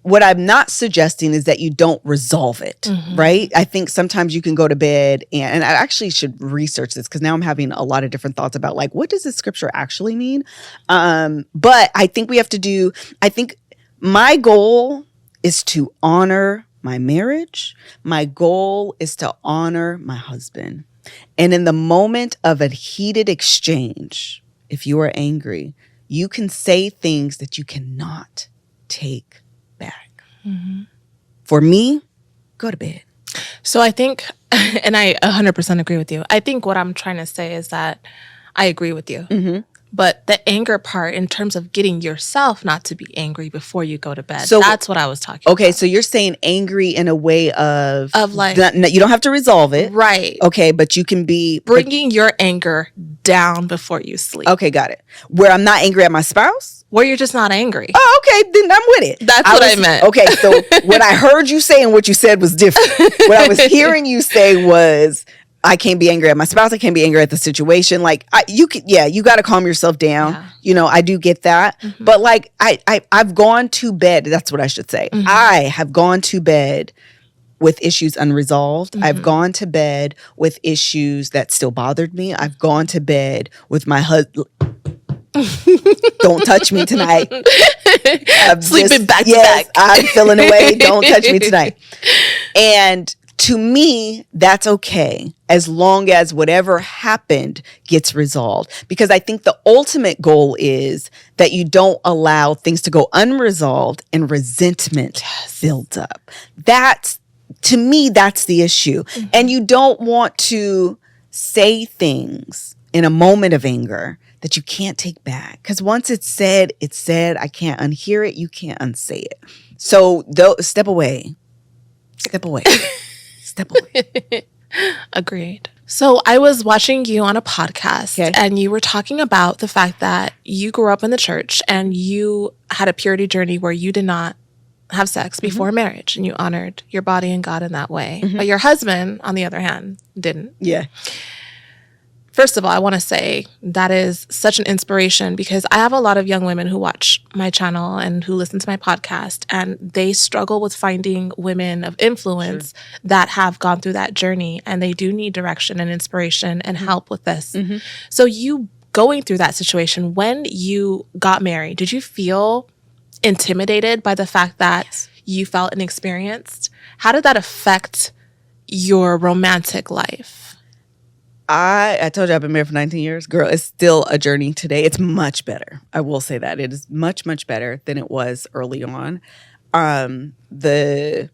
what I'm not suggesting is that you don't resolve it, right? I think sometimes you can go to bed and I actually should research this because now I'm having a lot of different thoughts about like, what does this scripture actually mean? But I think we have to I think my goal is to honor my marriage. My goal is to honor my husband. And in the moment of a heated exchange, if you are angry, you can say things that you cannot take back. For me, go to bed. So I think, and I 100% agree with you. I think what I'm trying to say is that I agree with you. But the anger part in terms of getting yourself not to be angry before you go to bed, so, that's what I was talking about. Okay, so you're saying angry in a way of like, you don't have to resolve it. Right. Okay, but you can be bringing your anger down before you sleep. Okay, got it. Where I'm not angry at my spouse? Where you're just not angry. Oh, okay, then I'm with it. That's what I meant. Okay, so what I heard you say and what you said was different. What I was hearing you say was, I can't be angry at my spouse. I can't be angry at the situation. Like you got to calm yourself down. Yeah. You know, I do get that. But like I've gone to bed. That's what I should say. I have gone to bed with issues unresolved. I've gone to bed with issues that still bothered me. I've gone to bed with my husband. Don't touch me tonight. I'm sleeping back to back. I'm feeling away. Don't touch me tonight. And to me, that's okay as long as whatever happened gets resolved. Because I think the ultimate goal is that you don't allow things to go unresolved and resentment builds up. To me, that's the issue. And you don't want to say things in a moment of anger that you can't take back. Because once it's said, it's said. I can't unhear it. You can't unsay it. So step away. Step away. Step away. Agreed. So I was watching you on a podcast and you were talking about the fact that you grew up in the church and you had a purity journey where you did not have sex before marriage and you honored your body and God in that way. But your husband, on the other hand, didn't. Yeah. First of all, I want to say that is such an inspiration because I have a lot of young women who watch my channel and who listen to my podcast, and they struggle with finding women of influence that have gone through that journey, and they do need direction and inspiration and help with this. So you going through that situation, when you got married, did you feel intimidated by the fact that you felt inexperienced? How did that affect your romantic life? I told you I've been married for 19 years. Girl, it's still a journey today. It's much better. I will say that. It is much, much better than it was early on. The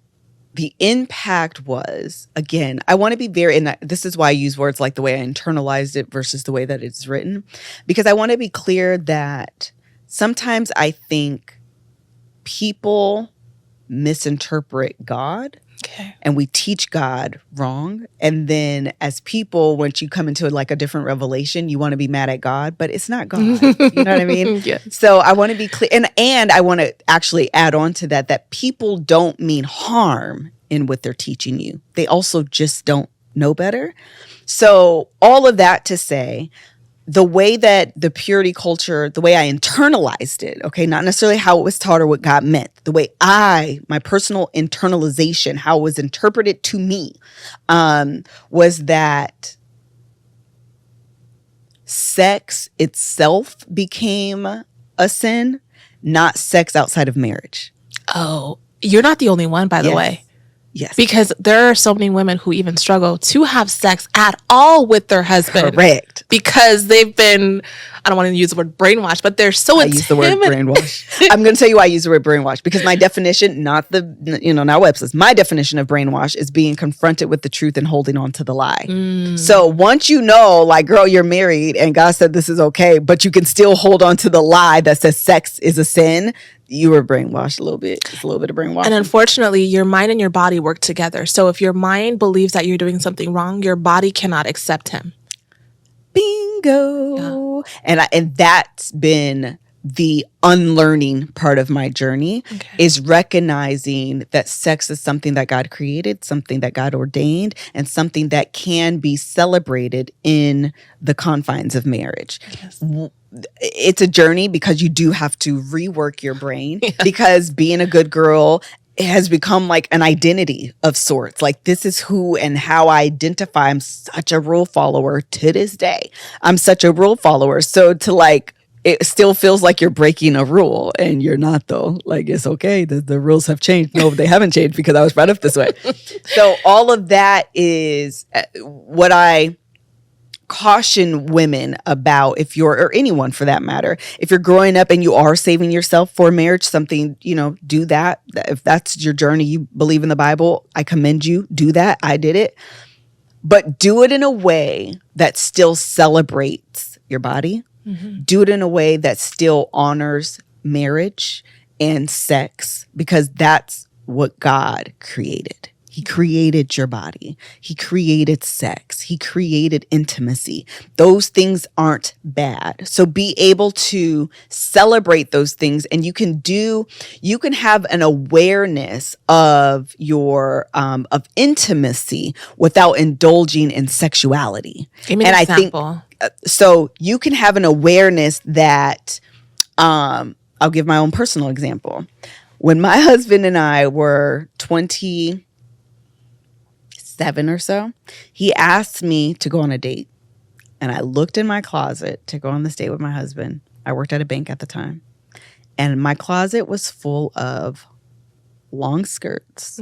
impact was, again, I want to be very, and this is why I use words like the way I internalized it versus the way that it's written, because I want to be clear that sometimes I think people misinterpret God. And we teach God wrong. And then as people, once you come into like a different revelation, you want to be mad at God, but it's not God. You know what I mean? So I want to be clear. And I want to actually add on to that people don't mean harm in what they're teaching you. They also just don't know better. So all of that to say, the way that the purity culture, the way I internalized it, okay, not necessarily how it was taught or what God meant, the way my personal internalization, how it was interpreted to me, was that sex itself became a sin, not sex outside of marriage. Oh, you're not the only one, by the way. Yes. Because there are so many women who even struggle to have sex at all with their husband. Correct. Because they've been I don't want to use the word brainwash, but they're so I use the word brainwash. I'm going to tell you why I use the word brainwash, because my definition, not Webster's, my definition of brainwash is being confronted with the truth and holding on to the lie. So once you know, like, girl, you're married and God said this is okay, but you can still hold on to the lie that says sex is a sin, you were brainwashed a little bit. It's a little bit of brainwashing. And unfortunately, your mind and your body work together. So if your mind believes that you're doing something wrong, your body cannot accept him. Bingo. Yeah. And that's been the unlearning part of my journey, is recognizing that sex is something that God created, something that God ordained, and something that can be celebrated in the confines of marriage. Yes. It's a journey because you do have to rework your brain, because being a good girl, it has become like an identity of sorts. Like, this is who and how I identify. I'm such a rule follower to this day. I'm such a rule follower. So it still feels like you're breaking a rule, and you're not, though. Like, it's okay. The rules have changed. No, they haven't changed because I was brought up this way. So all of that is what I caution women about, if you're, or anyone for that matter, if you're growing up and you are saving yourself for marriage, something, do that. If that's your journey, you believe in the Bible, I commend you. Do that. I did it. But do it in a way that still celebrates your body. Mm-hmm. Do it in a way that still honors marriage and sex, because that's what God created. He created your body. He created sex. He created intimacy. Those things aren't bad. So be able to celebrate those things, and you can have an awareness of your of intimacy without indulging in sexuality. Give me an example. I think so. You can have an awareness that I'll give my own personal example. When my husband and I were 27 or so, he asked me to go on a date. And I looked in my closet to go on this date with my husband. I worked at a bank at the time. And my closet was full of long skirts,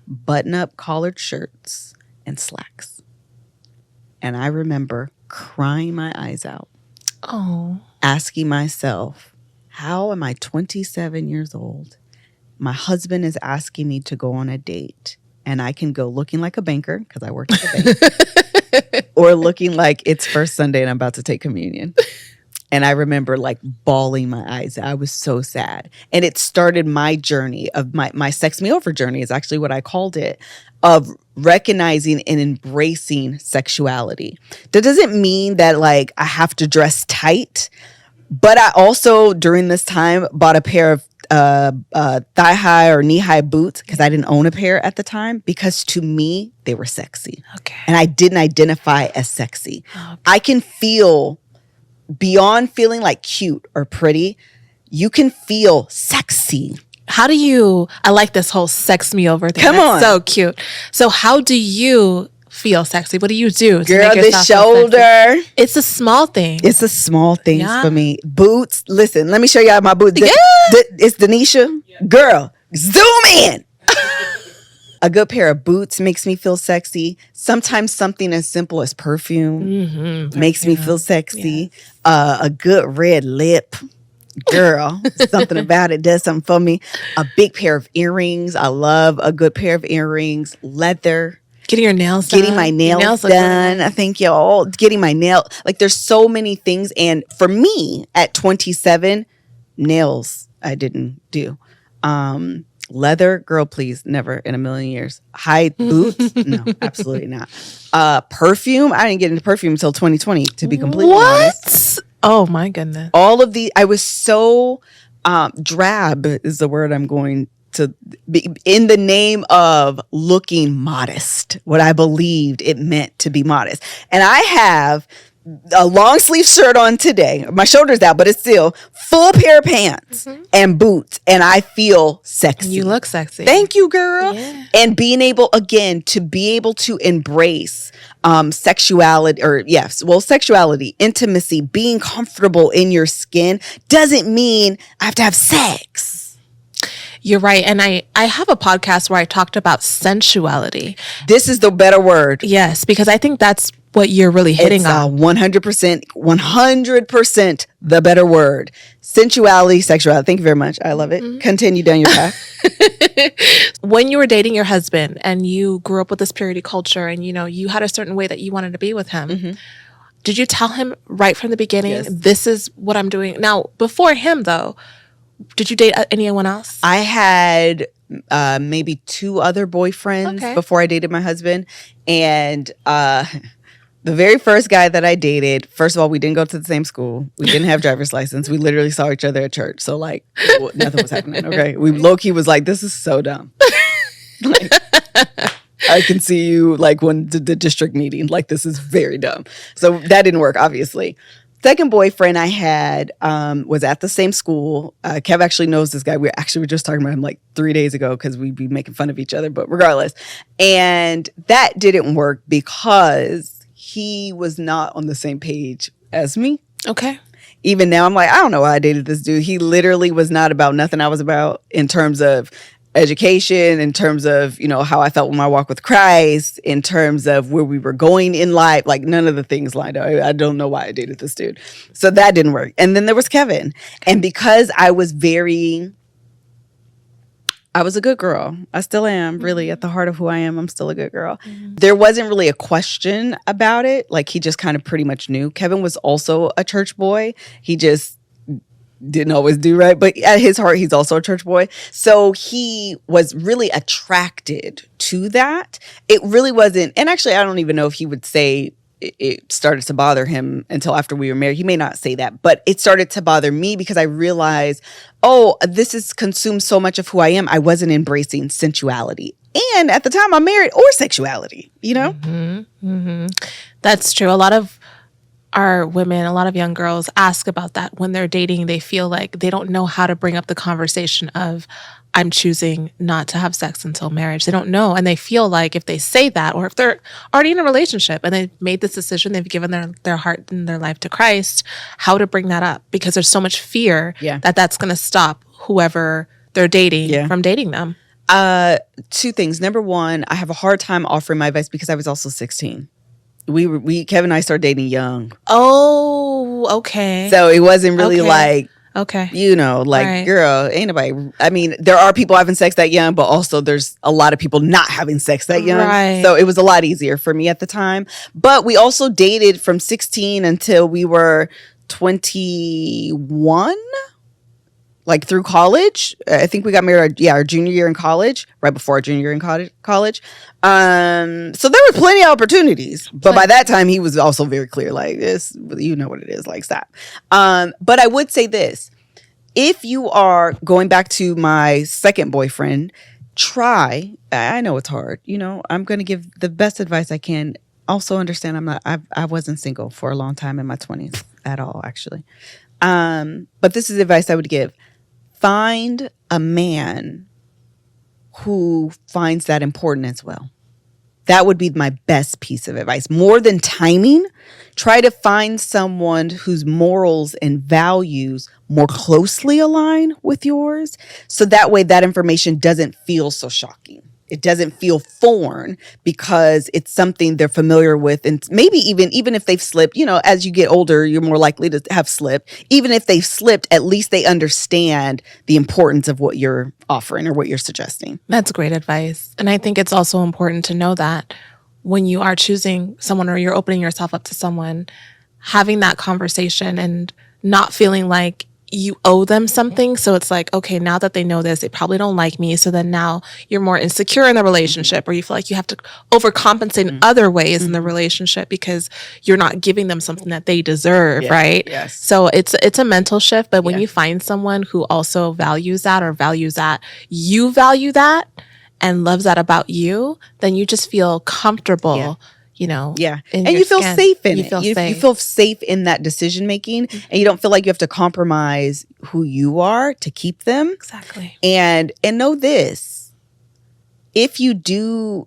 button-up collared shirts, and slacks. And I remember crying my eyes out. Oh. Asking myself, how am I 27 years old? My husband is asking me to go on a date. And I can go looking like a banker, because I work at the bank, or looking like it's first Sunday and I'm about to take communion. And I remember bawling my eyes. I was so sad. And it started my journey of my sex me over journey, is actually what I called it, of recognizing and embracing sexuality. That doesn't mean that I have to dress tight, but I also during this time bought a pair of thigh-high or knee-high boots, because I didn't own a pair at the time, because to me, they were sexy. Okay. And I didn't identify as sexy. Okay. I can feel, beyond feeling cute or pretty, you can feel sexy. I like this whole sex me over thing. Come on. So cute. So how do you feel sexy? What do you do to Girl, make yourself the shoulder. It's a small thing. It's a small things for me. Boots. Listen, let me show y'all my boots. Yeah. It's Denisha. Yeah. Girl, zoom in. A good pair of boots makes me feel sexy. Sometimes something as simple as perfume makes me feel sexy. Yes. A good red lip. Girl, something about it does something for me. A big pair of earrings. I love a good pair of earrings. Leather. Getting your nails done. Getting my nails done. I think y'all getting my nail. There's so many things. And for me at 27, nails I didn't do. Leather, girl, please, never in a million years. High boots, no, absolutely not. Perfume, I didn't get into perfume until 2020, to be completely honest. Oh my goodness. All of I was so drab is the word I'm going to be, in the name of looking modest, what I believed it meant to be modest. And I have a long sleeve shirt on today. My shoulder's out, but it's still full pair of pants and boots. And I feel sexy. You look sexy. Thank you, girl. Yeah. And being able, again, to be able to embrace sexuality, sexuality, intimacy, being comfortable in your skin doesn't mean I have to have sex. You're right. And I have a podcast where I talked about sensuality. This is the better word. Yes, because I think that's what you're really hitting It's on. 100% the better word. Sensuality, sexuality. Thank you very much. I love it. Continue down your path. When you were dating your husband and you grew up with this purity culture and, you had a certain way that you wanted to be with him, did you tell him right from the beginning, Yes. this is what I'm doing? Now, before him, though, did you date anyone else? I had maybe 2 other boyfriends before I dated my husband. And the very first guy that I dated, first of all, we didn't go to the same school. We didn't have driver's license. We literally saw each other at church. So like nothing was happening. Okay. We low-key was like, this is so dumb. Like, I can see you like when the district meeting, like this is very dumb. So that didn't work, obviously. Second boyfriend I had was at the same school. Kev actually knows this guy. We were just talking about him like 3 days ago because we'd be making fun of each other, but regardless. And that didn't work because he was not on the same page as me. Okay. Even now, I'm like, I don't know why I dated this dude. He literally was not about nothing I was about in terms of education, in terms of, how I felt with my walk with Christ, in terms of where we were going in life. Like none of the things lined up. I don't know why I dated this dude. So that didn't work. And then there was Kevin. And because I was a good girl. I still am, really, at the heart of who I am. I'm still a good girl. There wasn't really a question about it. Like, he just kind of pretty much knew. Kevin was also a church boy. He just didn't always do right. But at his heart, he's also a church boy. So he was really attracted to that. It really wasn't. And actually, I don't even know if he would say it started to bother him until after we were married. He may not say that, but it started to bother me because I realized, this has consumed so much of who I am. I wasn't embracing sensuality. And at the time I'm married, or sexuality, That's true. A lot of our women, a lot of young girls ask about that when they're dating. They feel like they don't know how to bring up the conversation of, I'm choosing not to have sex until marriage. They don't know. And they feel like if they say that, or if they're already in a relationship and they've made this decision, they've given their heart and their life to Christ, how to bring that up. Because there's so much fear that that's going to stop whoever they're dating from dating them. 2 things. Number one, I have a hard time offering my advice because I was also 16. Kevin and I started dating young. Oh, okay. So it wasn't really like, okay. Right. Girl, ain't nobody. I mean, there are people having sex that young, but also there's a lot of people not having sex that young. Right. So it was a lot easier for me at the time. But we also dated from 16 until we were 21, like through college. I think we got married, our junior year in college, right before our junior year in college. So there were plenty of opportunities. But by that time, he was also very clear, like, this, you know what it is, like, stop. But I would say this. If you are going back to my second boyfriend, try. I know it's hard. I'm going to give the best advice I can. Also understand I wasn't single for a long time in my 20s at all, actually. But this is advice I would give. Find a man who finds that important as well. That would be my best piece of advice. More than timing, try to find someone whose morals and values more closely align with yours. So that way that information doesn't feel so shocking. It doesn't feel foreign because it's something they're familiar with. And maybe even if they've slipped, as you get older, you're more likely to have slipped. Even if they've slipped, at least they understand the importance of what you're offering or what you're suggesting. That's great advice. And I think it's also important to know that when you are choosing someone or you're opening yourself up to someone, having that conversation and not feeling like you owe them something. So it's like, okay, now that they know this, they probably don't like me. So then now you're more insecure in the relationship, or you feel like you have to overcompensate in other ways in the relationship because you're not giving them something that they deserve, right? Yes. So it's a mental shift. But when you find someone who also values that, or values that you value that and loves that about you, then you just feel comfortable. And you feel safe in it. You feel safe in that decision making, and you don't feel like you have to compromise who you are to keep them. Exactly. And know this: if you do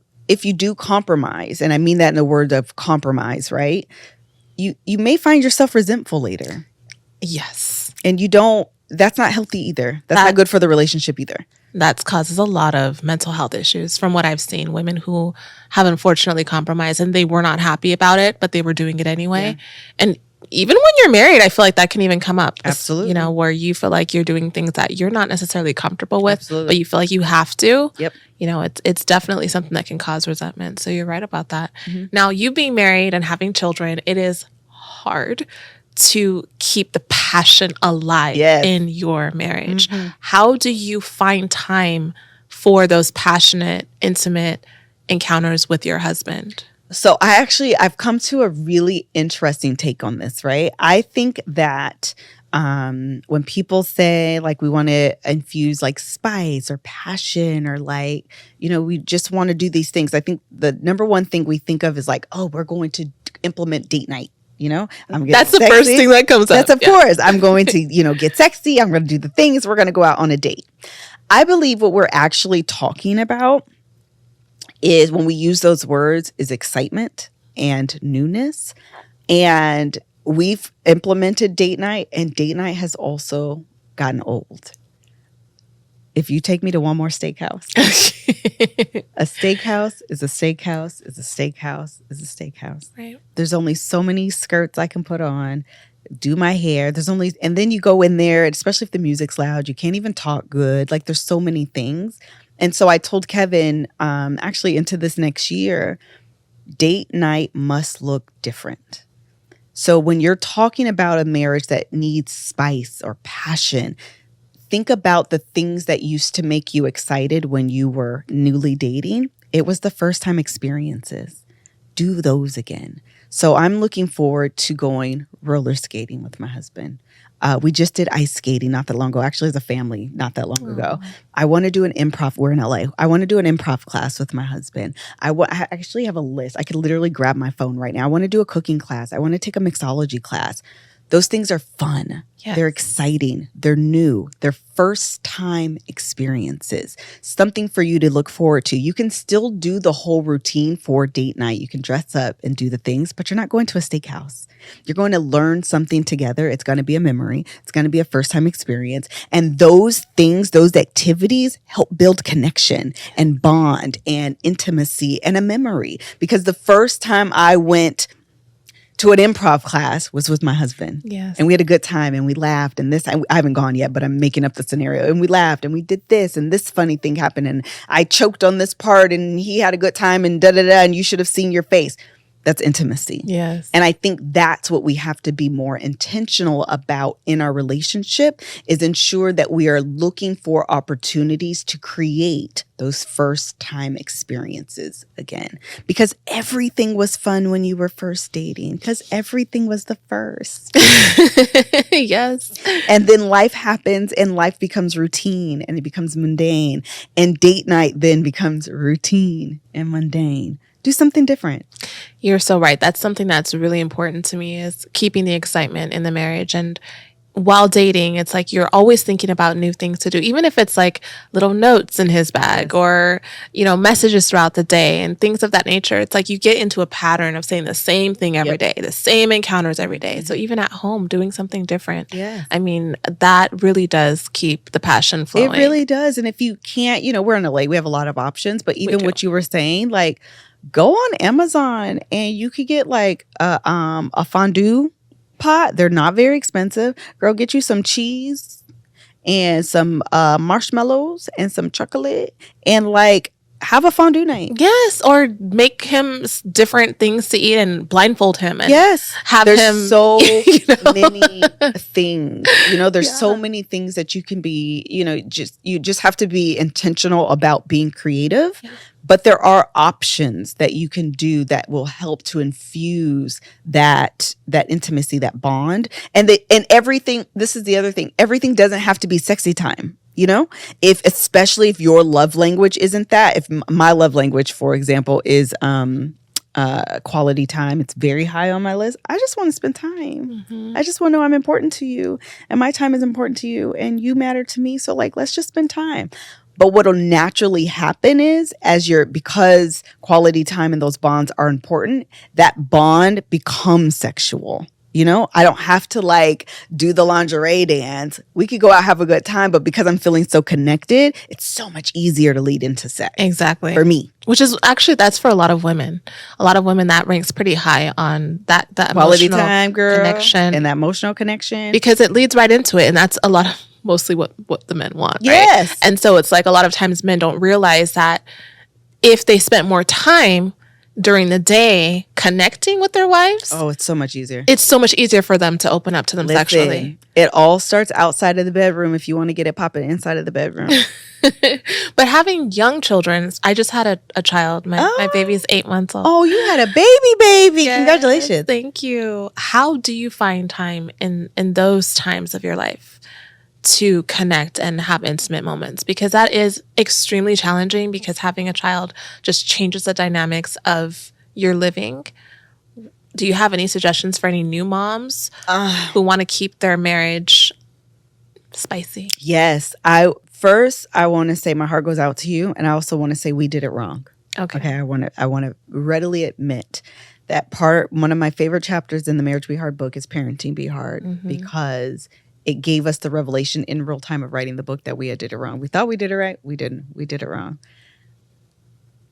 compromise, and I mean that in the word of compromise, right? You may find yourself resentful later. Yes. And you don't. That's not healthy either. That's not good for the relationship either. That causes a lot of mental health issues from what I've seen. Women who have unfortunately compromised and they were not happy about it, but they were doing it anyway. Yeah. And even when you're married, I feel like that can even come up. Absolutely. You know, where you feel like you're doing things that you're not necessarily comfortable with, Absolutely. but you feel like you have to. Yep. You know, it's definitely something that can cause resentment. So you're right about that. Mm-hmm. Now, you being married and having children, it is hard to keep the passion alive in your marriage. Mm-hmm. How do you find time for those passionate, intimate encounters with your husband? So I've come to a really interesting take on this, right? I think that when people say like we want to infuse like spice or passion or like, you know, we just want to do these things. I think the number one thing we think of is like, oh, we're going to implement date night. You know, that's the first thing that comes up. That's of course. I'm going to, you know, get sexy. I'm going to do the things. We're going to go out on a date. I believe what we're actually talking about is when we use those words is excitement and newness. And we've implemented date night, and date night has also gotten old. If you take me to one more steakhouse, a steakhouse is a steakhouse is a steakhouse is a steakhouse. Right. There's only so many skirts I can put on, do my hair. And then you go in there, especially if the music's loud, you can't even talk good. Like there's so many things. And so I told Kevin, actually into this next year, date night must look different. So when you're talking about a marriage that needs spice or passion, think about the things that used to make you excited when you were newly dating. It was the first time experiences. Do those again. So I'm looking forward to going roller skating with my husband. We just did ice skating not that long ago, actually as a family not that long ago. I want to do an improv. We're in LA. I want to do an improv class with my husband. I actually have a list. I could literally grab my phone right now. I want to do a cooking class. I want to take a mixology class. Those things are fun. Yes. They're exciting. They're new. They're first time experiences. Something for you to look forward to. You can still do the whole routine for date night. You can dress up and do the things, but you're not going to a steakhouse. You're going to learn something together. It's going to be a memory. It's going to be a first time experience. And those things, those activities help build connection and bond and intimacy and a memory. Because the first time I went to an improv class was with my husband. Yes. And we had a good time and we laughed and I haven't gone yet, but I'm making up the scenario. And we laughed and we did this and this funny thing happened and I choked on this part and he had a good time and da-da-da and you should have seen your face. That's intimacy. Yes. And I think that's what we have to be more intentional about in our relationship is ensure that we are looking for opportunities to create those first time experiences again. Because everything was fun when you were first dating. Because everything was the first. Yes. And then life happens and life becomes routine and it becomes mundane. And date night then becomes routine and mundane. Do something different. You're so right. That's something that's really important to me is keeping the excitement in the marriage. And while dating, it's like you're always thinking about new things to do, even if it's like little notes in his bag or, you know, messages throughout the day and things of that nature. It's like you get into a pattern of saying the same thing every day, the same encounters every day. So even at home, doing something different. Yeah. I mean, that really does keep the passion flowing. It really does. And if you can't, you know, we're in LA, we have a lot of options, but even what you were saying, like, go on Amazon and you could get like a fondue pot. They're not very expensive. Girl, get you some cheese and some marshmallows and some chocolate and like have a fondue night. Yes, or make him different things to eat and blindfold him. And have there's him. So many things. You know, there's so many things that you can be. You know, you just have to be intentional about being creative. Yeah. But there are options that you can do that will help to infuse that intimacy, that bond, and everything. This is the other thing. Everything doesn't have to be sexy time. You know, especially if your love language isn't that. If my love language, for example, is quality time, it's very high on my list. I just want to spend time. Mm-hmm. I just want to know I'm important to you, and my time is important to you, and you matter to me. So, like, let's just spend time. But what'll naturally happen is because quality time and those bonds are important, that bond becomes sexual. You know, I don't have to like do the lingerie dance. We could go out, have a good time, but because I'm feeling so connected, it's so much easier to lead into sex. Exactly. For me. Which is actually, that's for a lot of women. A lot of women, that ranks pretty high on that Quality emotional time, girl, connection. and that emotional connection. Because it leads right into it. And that's a lot of mostly what the men want. Yes. Right? And so it's like a lot of times men don't realize that if they spent more time during the day connecting with their wives, oh, it's so much easier. It's so much easier for them to open up to them sexually. It all starts outside of the bedroom if you want to get it popping inside of the bedroom. But having young children, I just had a child. My baby's 8 months old. Oh, you had a baby. Yes, congratulations. Thank you. How do you find time in those times of your life to connect and have intimate moments? Because that is extremely challenging, because having a child just changes the dynamics of your living. Do you have any suggestions for any new moms who want to keep their marriage spicy? Yes. I want to say my heart goes out to you, and I also want to say we did it wrong. Okay. I want to readily admit that one of my favorite chapters in the Marriage Be Hard book is Parenting Be Hard, because it gave us the revelation in real time of writing the book that we had did it wrong. We thought we did it right. We didn't. We did it wrong.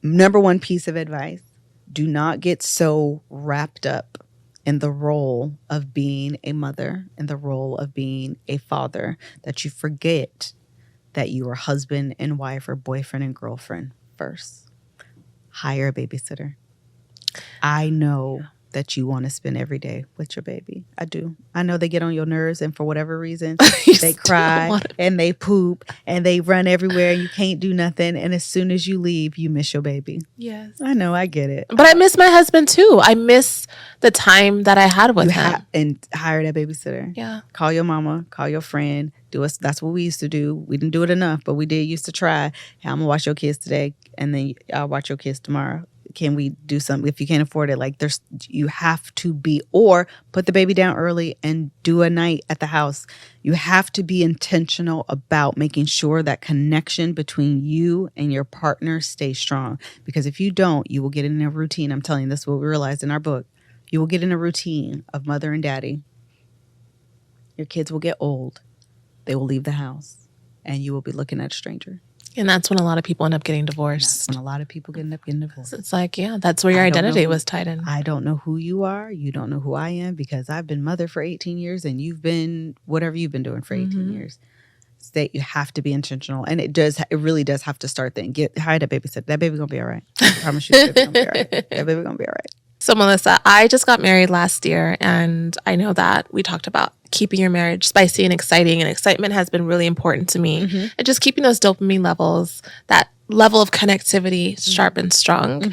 Number one piece of advice: do not get so wrapped up in the role of being a mother, in the role of being a father, that you forget that you are husband and wife or boyfriend and girlfriend first. Hire a babysitter. I know that you want to spend every day with your baby. I do. I know they get on your nerves, and for whatever reason, they cry and they poop and they run everywhere and you can't do nothing. And as soon as you leave, you miss your baby. Yes. I know, I get it. But I miss my husband too. I miss the time that I had with him. And hire that babysitter. Yeah. Call your mama, call your friend. That's what we used to do. We didn't do it enough, but we did used to try. Hey, I'm gonna watch your kids today, and then I'll watch your kids tomorrow. Can we do something? If you can't afford it, like you have to be, or put the baby down early and do a night at the house. You have to be intentional about making sure that connection between you and your partner stays strong. Because if you don't, you will get in a routine. I'm telling you, this is what we realized in our book. You will get in a routine of mother and daddy. Your kids will get old. They will leave the house, and you will be looking at a stranger. And that's when a lot of people end up getting divorced. That's when a lot of people end up getting divorced. It's like, yeah, that's where your identity was tied in. I don't know who you are. You don't know who I am, because I've been mother for 18 years and you've been whatever you've been doing for 18 years. You have to be intentional. And it really does have to start then. Hire that babysitter. That baby gonna be all right. I promise you, that baby gonna be all right. That baby gonna be all right. So Melissa, I just got married last year, and I know that we talked about keeping your marriage spicy and exciting, and excitement has been really important to me. And just keeping those dopamine levels, that level of connectivity sharp and strong.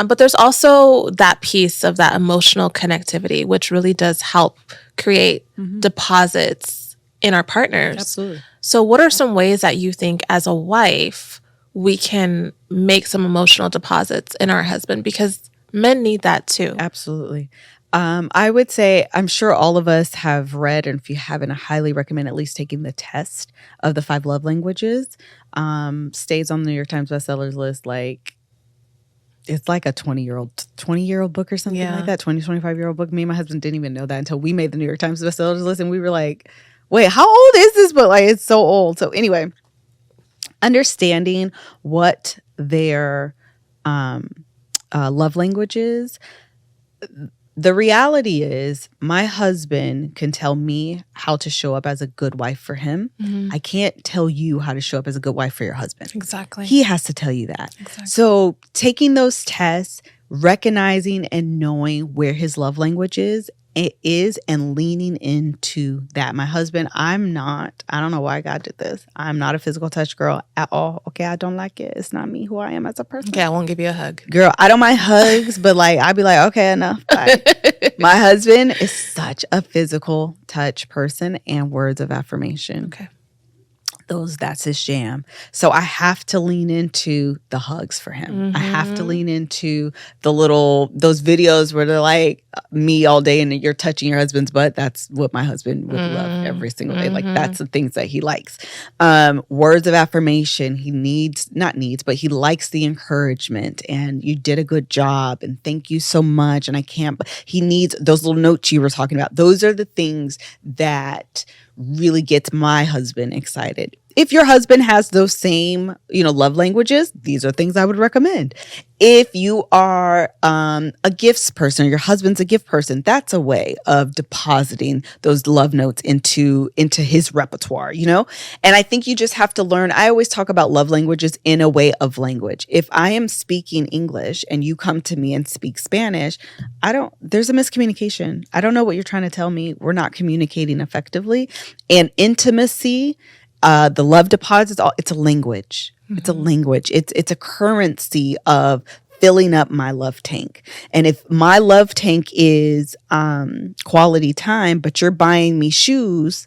But there's also that piece of that emotional connectivity, which really does help create deposits in our partners. Absolutely. So what are some ways that you think as a wife we can make some emotional deposits in our husband? Because men need that too. Absolutely. I would say, I'm sure all of us have read, and if you haven't, I highly recommend at least taking the test of the 5 love languages. Stays on the New York Times bestsellers list. Like, it's like a 20-year-old book or something like that. 25-year-old book. Me and my husband didn't even know that until we made the New York Times bestsellers list, and we were like, wait, how old is this book? Like, it's so old. So anyway, understanding what their love languages. The reality is, my husband can tell me how to show up as a good wife for him. I can't tell you how to show up as a good wife for your husband. Exactly. He has to tell you that. Exactly. So taking those tests, recognizing and knowing where his love language is and leaning into that. My husband, I don't know why God did this. I'm not a physical touch girl at all. Okay, I don't like it. It's not me, who I am as a person. Okay, I won't give you a hug. Girl, I don't mind hugs, but like, I'd be like, okay, enough. Bye. My husband is such a physical touch person and words of affirmation. Okay. That's his jam. So I have to lean into the hugs for him. I have to lean into those videos where they're like me all day and you're touching your husband's butt. That's what my husband would love every single day. Like that's the things that he likes. Words of affirmation. He he likes the encouragement and you did a good job and thank you so much. And he needs those little notes you were talking about. Those are the things that really gets my husband excited. If your husband has those same, love languages, these are things I would recommend. If you are a gifts person, or your husband's a gift person, that's a way of depositing those love notes into his repertoire, And I think you just have to learn. I always talk about love languages in a way of language. If I am speaking English and you come to me and speak Spanish, there's a miscommunication. I don't know what you're trying to tell me. We're not communicating effectively. And intimacy, the love deposits, it's a language. It's a language. It's a currency of filling up my love tank. And if my love tank is quality time, but you're buying me shoes,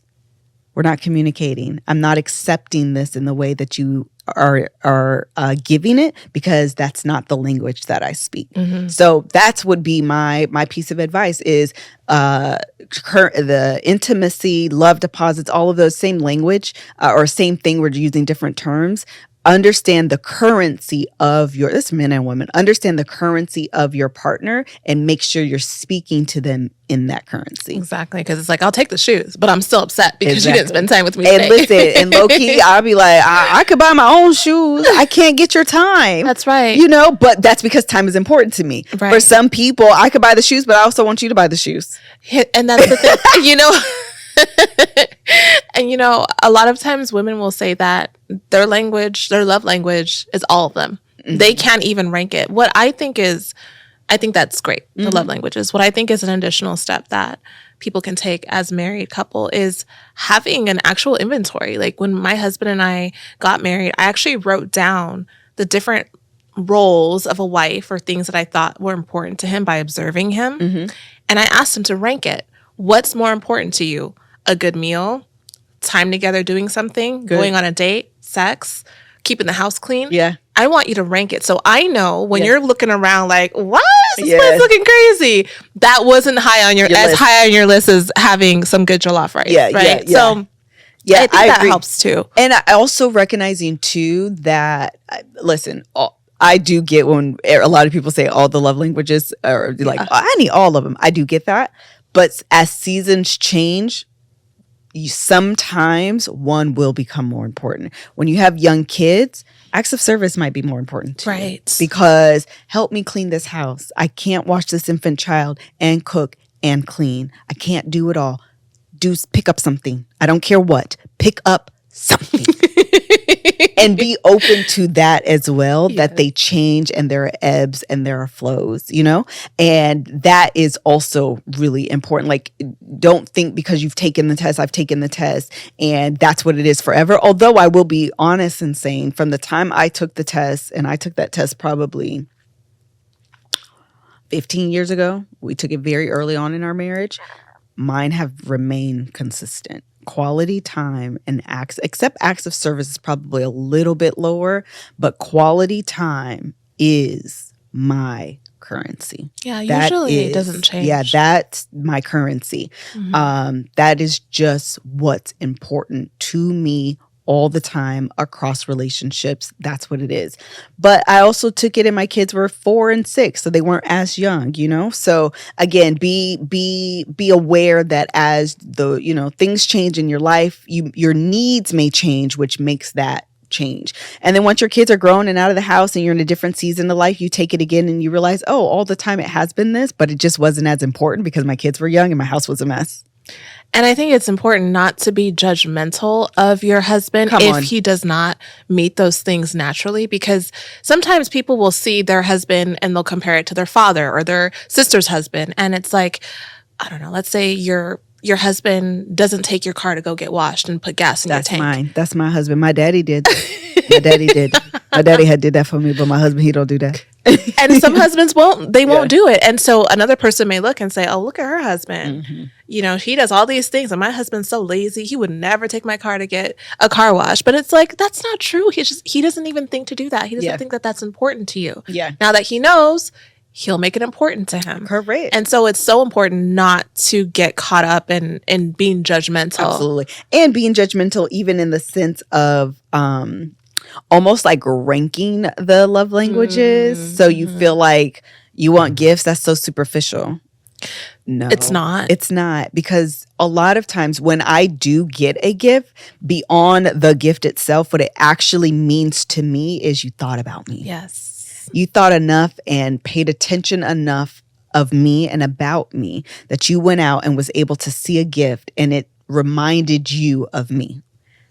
we're not communicating. I'm not accepting this in the way that you are giving it, because that's not the language that I speak. So that's would be my piece of advice is the intimacy, love deposits, all of those same language or same thing. We're using different terms. Understand the currency of this men and women, understand the currency of your partner and make sure you're speaking to them in that currency. Exactly. Because it's like, I'll take the shoes, but I'm still upset because you didn't spend time with me and today. Listen, and low key, I'll be like, I could buy my own shoes. I can't get your time. That's right. But that's because time is important to me. Right. For some people, I could buy the shoes, but I also want you to buy the shoes. And that's the thing, And a lot of times women will say that their love language is all of them. They can't even rank it. What I think that's great. The love languages. What I think is an additional step that people can take as married couple is having an actual inventory. Like when my husband and I got married, I actually wrote down the different roles of a wife or things that I thought were important to him by observing him. And I asked him to rank it. What's more important to you? A good meal, time together doing something, going on a date, sex, keeping the house clean. Yeah. I want you to rank it. So I know when you're looking around like, what? This place looking crazy. That wasn't high on your list as having some good jollof rice. Right. So I think that agree. helps too. And I also recognizing too that, listen, I do get when a lot of people say all the love languages are like, I need all of them. I do get that. But as seasons change, sometimes one will become more important. When you have young kids, acts of service might be more important to you. Because help me clean this house. I can't watch this infant child and cook and clean. I can't do it all. Pick up something. I don't care what. Pick up something. And be open to that as well, that they change and there are ebbs and there are flows, and that is also really important. Like, don't think because you've taken the test, I've taken the test, and that's what it is forever. Although I will be honest in saying from the time I took the test, and I took that test probably 15 years ago, we took it very early on in our marriage, mine have remained consistent. Quality time and except acts of service is probably a little bit lower, but quality time is my currency. Yeah, usually it doesn't change. Yeah, that's my currency. That is just what's important to me all the time across relationships. That's what it is. But I also took it, and my kids were 4 and 6, so they weren't as young, So again, be aware that as the things change in your life, your needs may change, which makes that change. And then once your kids are grown and out of the house and you're in a different season of life, you take it again and you realize, all the time it has been this, but it just wasn't as important because my kids were young and my house was a mess. And I think it's important not to be judgmental of your husband if he does not meet those things naturally, because sometimes people will see their husband and they'll compare it to their father or their sister's husband. And it's like, I don't know, let's say you're your husband doesn't take your car to go get washed and put gas in your tank. Mine. That's my husband. My daddy did. My daddy did. My daddy had did that for me, but my husband, he don't do that. And some husbands won't do it. And so another person may look and say, oh, look at her husband. You know, he does all these things and my husband's so lazy. He would never take my car to get a car wash. But it's like, that's not true. He doesn't even think to do that. He doesn't think that that's important to you. Yeah. Now that he knows, he'll make it important to him. Correct. And so it's so important not to get caught up in being judgmental. Absolutely. And being judgmental even in the sense of almost like ranking the love languages. So you feel like you want gifts, that's so superficial. No, it's not. It's not, because a lot of times when I do get a gift, beyond the gift itself, what it actually means to me is you thought about me. Yes. You thought enough and paid attention enough of me and about me that you went out and was able to see a gift and it reminded you of me.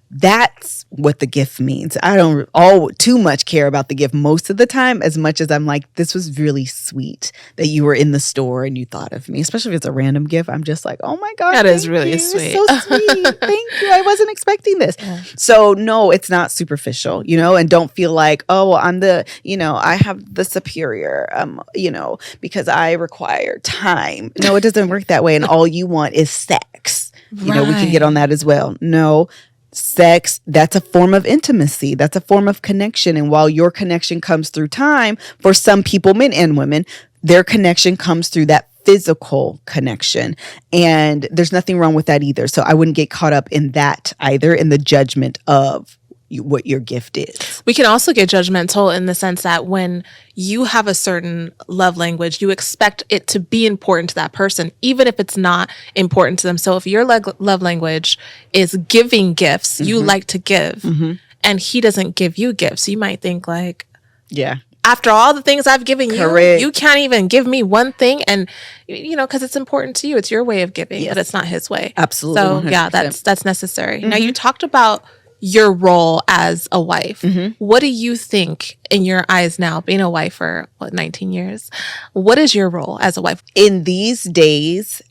That's what the gift means. I don't too much care about the gift most of the time, as much as I'm like, this was really sweet that you were in the store and you thought of me, especially if it's a random gift. I'm just like, oh my God. That is really sweet. So sweet. Thank you. I wasn't expecting this. Yeah. So no, it's not superficial, and don't feel like, oh, I'm I have the superior, because I require time. No, it doesn't work that way. And all you want is sex. We can get on that as well. No. Sex, that's a form of intimacy. That's a form of connection. And while your connection comes through time, for some people, men and women, their connection comes through that physical connection. And there's nothing wrong with that either. So I wouldn't get caught up in that either, in the judgment of what your gift is. We can also get judgmental in the sense that when you have a certain love language, you expect it to be important to that person, even if it's not important to them. So if your love language is giving gifts, you like to give, and he doesn't give you gifts, you might think like, yeah, after all the things I've given you, correct, you can't even give me one thing. And, because it's important to you. It's your way of giving, yes, but it's not his way. Absolutely. So 100%. Yeah, that's necessary. Now you talked about your role as a wife. What do you think in your eyes now, being a wife for 19 years? What is your role as a wife? In these days,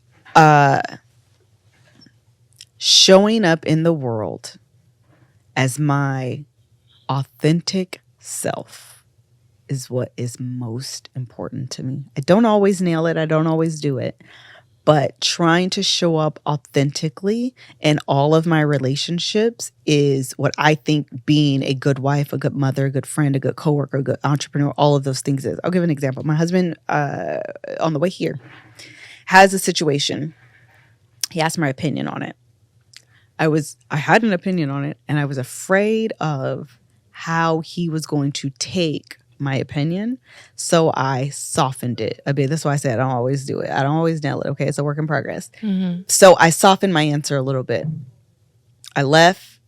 showing up in the world as my authentic self is what is most important to me. I don't always nail it. I don't always do it. But trying to show up authentically in all of my relationships is what I think being a good wife, a good mother, a good friend, a good coworker, a good entrepreneur, all of those things is. I'll give an example. My husband, on the way here, has a situation. He asked my opinion on it. I had an opinion on it, and I was afraid of how he was going to take my opinion. So I softened it a bit. That's why I said I don't always do it. I don't always nail it. Okay. It's a work in progress. So I softened my answer a little bit. I left.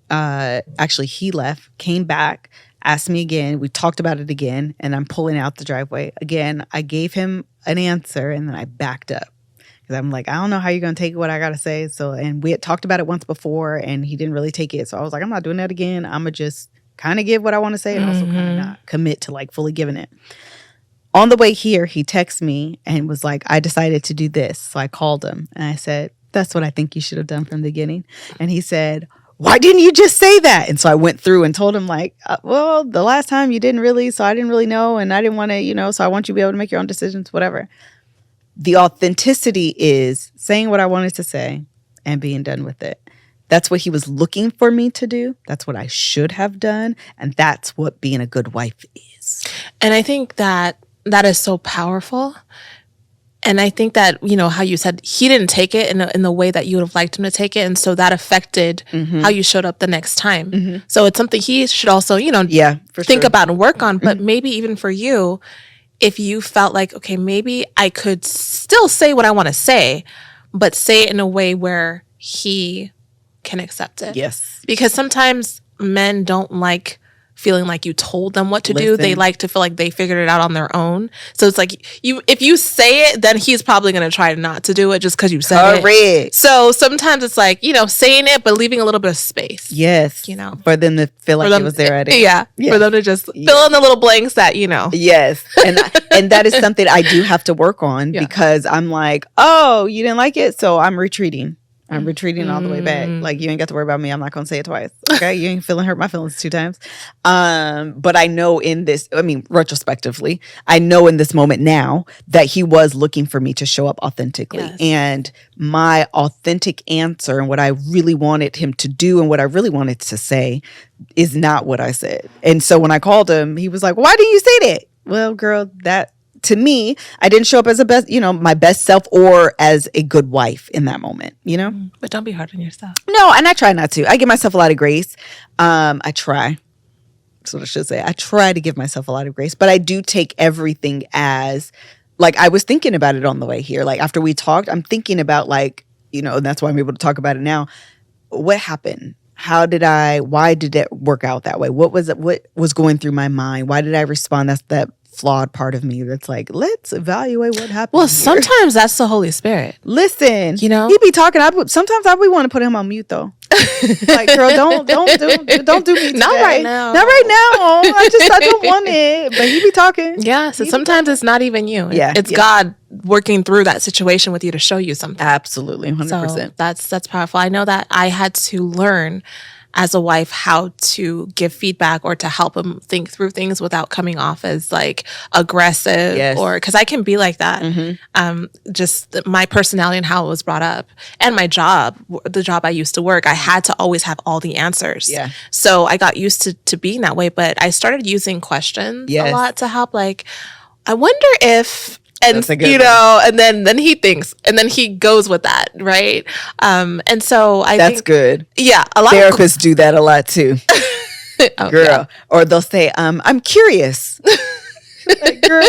Actually, he left, came back, asked me again. We talked about it again, and I'm pulling out the driveway. Again, I gave him an answer, and then I backed up. Because I'm like, I don't know how you're going to take what I got to say. So, and we had talked about it once before, and he didn't really take it. So I was like, I'm not doing that again. I'm going to just kind of give what I want to say and also kind of not commit to like fully giving it. On the way here, he texted me and was like, I decided to do this. So I called him and I said, that's what I think you should have done from the beginning. And he said, why didn't you just say that? And so I went through and told him like, well, the last time you didn't really, so I didn't really know. And I didn't want to, so I want you to be able to make your own decisions, whatever. The authenticity is saying what I wanted to say and being done with it. That's what he was looking for me to do. That's what I should have done. And that's what being a good wife is. And I think that is so powerful. And I think that, how you said he didn't take it in the way that you would have liked him to take it. And so that affected how you showed up the next time. So it's something he should also, think about and work on. But maybe even for you, if you felt like, okay, maybe I could still say what I want to say, but say it in a way where he can accept it. Yes. Because sometimes men don't like feeling like you told them what to do. They like to feel like they figured it out on their own. So it's like if you say it, then he's probably going to try not to do it just because you said it. So sometimes it's like, saying it, but leaving a little bit of space. Yes. For them to feel like it was there at it. Yeah. For them to just fill in the little blanks that, Yes. And that is something I do have to work on because I'm like, oh, you didn't like it? So I'm retreating. I'm retreating all the way back. Like, you ain't got to worry about me. I'm not going to say it twice. Okay. You ain't hurt my feelings 2 times. But I know retrospectively, I know in this moment now that he was looking for me to show up authentically. Yes. And my authentic answer and what I really wanted him to do and what I really wanted to say is not what I said. And so when I called him, he was like, why didn't you say that? Well, girl, to me, I didn't show up as my best self or as a good wife in that moment, But don't be hard on yourself. No, and I try not to. I give myself a lot of grace. I try. That's what I should say. I try to give myself a lot of grace, but I do take everything as, like, I was thinking about it on the way here. Like, after we talked, I'm thinking about, like, and that's why I'm able to talk about it now. What happened? Why did it work out that way? What was going through my mind? Why did I respond? That's that flawed part of me that's like, let's evaluate what happened. Well, sometimes that's the Holy Spirit. Listen, he be talking. Sometimes I would want to put him on mute though. Like, girl, don't do me today. Not right now. I don't want it. But he be talking. Yeah. So sometimes it's not even you. Yeah. It's God working through that situation with you to show you something. Absolutely. 100%. So that's powerful. I know that I had to learn as a wife how to give feedback or to help him think through things without coming off as like aggressive or because I can be like that. Mm-hmm. Just my personality and how it was brought up and my job, the job I used to work, I had to always have all the answers. Yeah. So I got used to being that way, but I started using questions a lot to help. Like, I wonder if... And and then he thinks, and then he goes with that, right? And so I think that's good. Yeah, a lot therapists do that a lot too, girl. Or they'll say, "I'm curious." Like, girl,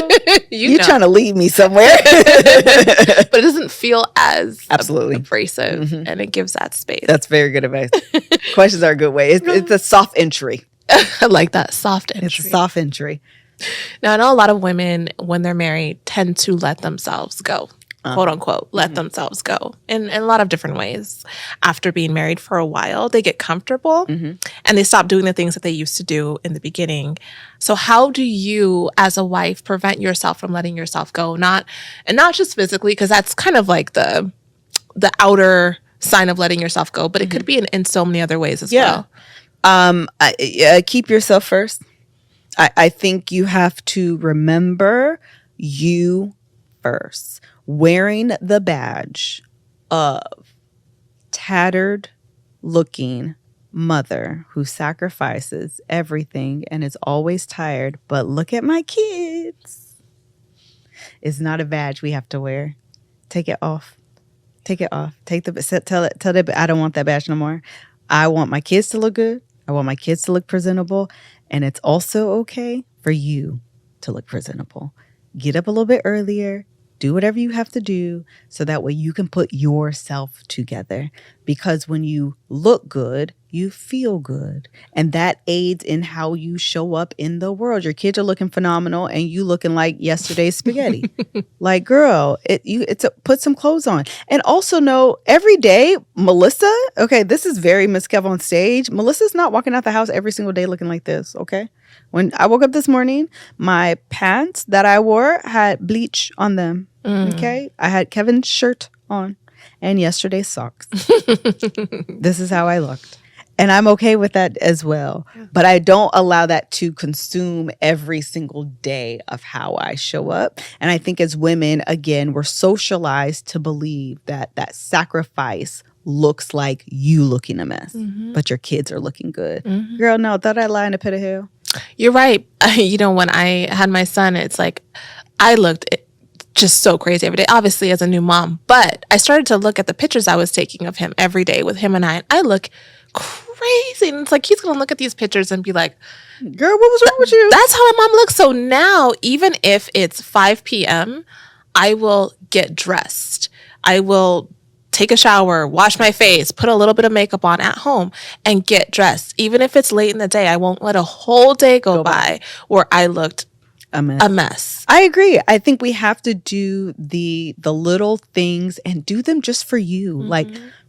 you're trying to lead me somewhere, but it doesn't feel as absolutely abrasive, and it gives that space. That's very good advice. Questions are a good way. It's a soft entry. I like that soft entry. It's a soft entry. Now, I know a lot of women, when they're married, tend to let themselves go, quote unquote, let themselves go in a lot of different ways. After being married for a while, they get comfortable and they stop doing the things that they used to do in the beginning. So how do you, as a wife, prevent yourself from letting yourself go? Not just physically, because that's kind of like the outer sign of letting yourself go, but it could be in so many other ways as well. Keep yourself first. I think you have to remember you first. Wearing the badge of tattered looking mother who sacrifices everything and is always tired, but look at my kids. It's not a badge we have to wear. Take it off. Take it off. Tell it I don't want that badge no more. I want my kids to look good. I want my kids to look presentable. And it's also okay for you to look presentable. Get up a little bit earlier. Do whatever you have to do so that way you can put yourself together. Because when you look good, you feel good. And that aids in how you show up in the world. Your kids are looking phenomenal and you looking like yesterday's spaghetti. Like, girl, put some clothes on. And also know every day, Melissa, okay, this is very Miss Kev on stage. Melissa's not walking out the house every single day looking like this, okay? When I woke up this morning, my pants that I wore had bleach on them, okay? I had Kevin's shirt on and yesterday's socks. This is how I looked. And I'm okay with that as well. Yeah. But I don't allow that to consume every single day of how I show up. And I think as women, again, we're socialized to believe that sacrifice looks like you looking a mess, but your kids are looking good. Girl, no, thought I'd lie in a pit of hell. You're right. When I had my son, it's like I looked just so crazy every day, obviously as a new mom. But I started to look at the pictures I was taking of him every day with him and I look crazy. And it's like he's going to look at these pictures and be like, girl, what was wrong with you? That's how my mom looks. So now, even if it's 5 p.m., I will get dressed. I will take a shower, wash my face, put a little bit of makeup on at home, and get dressed. Even if it's late in the day, I won't let a whole day go by where I looked a mess. I agree. I think we have to do the little things and do them just for you. Like,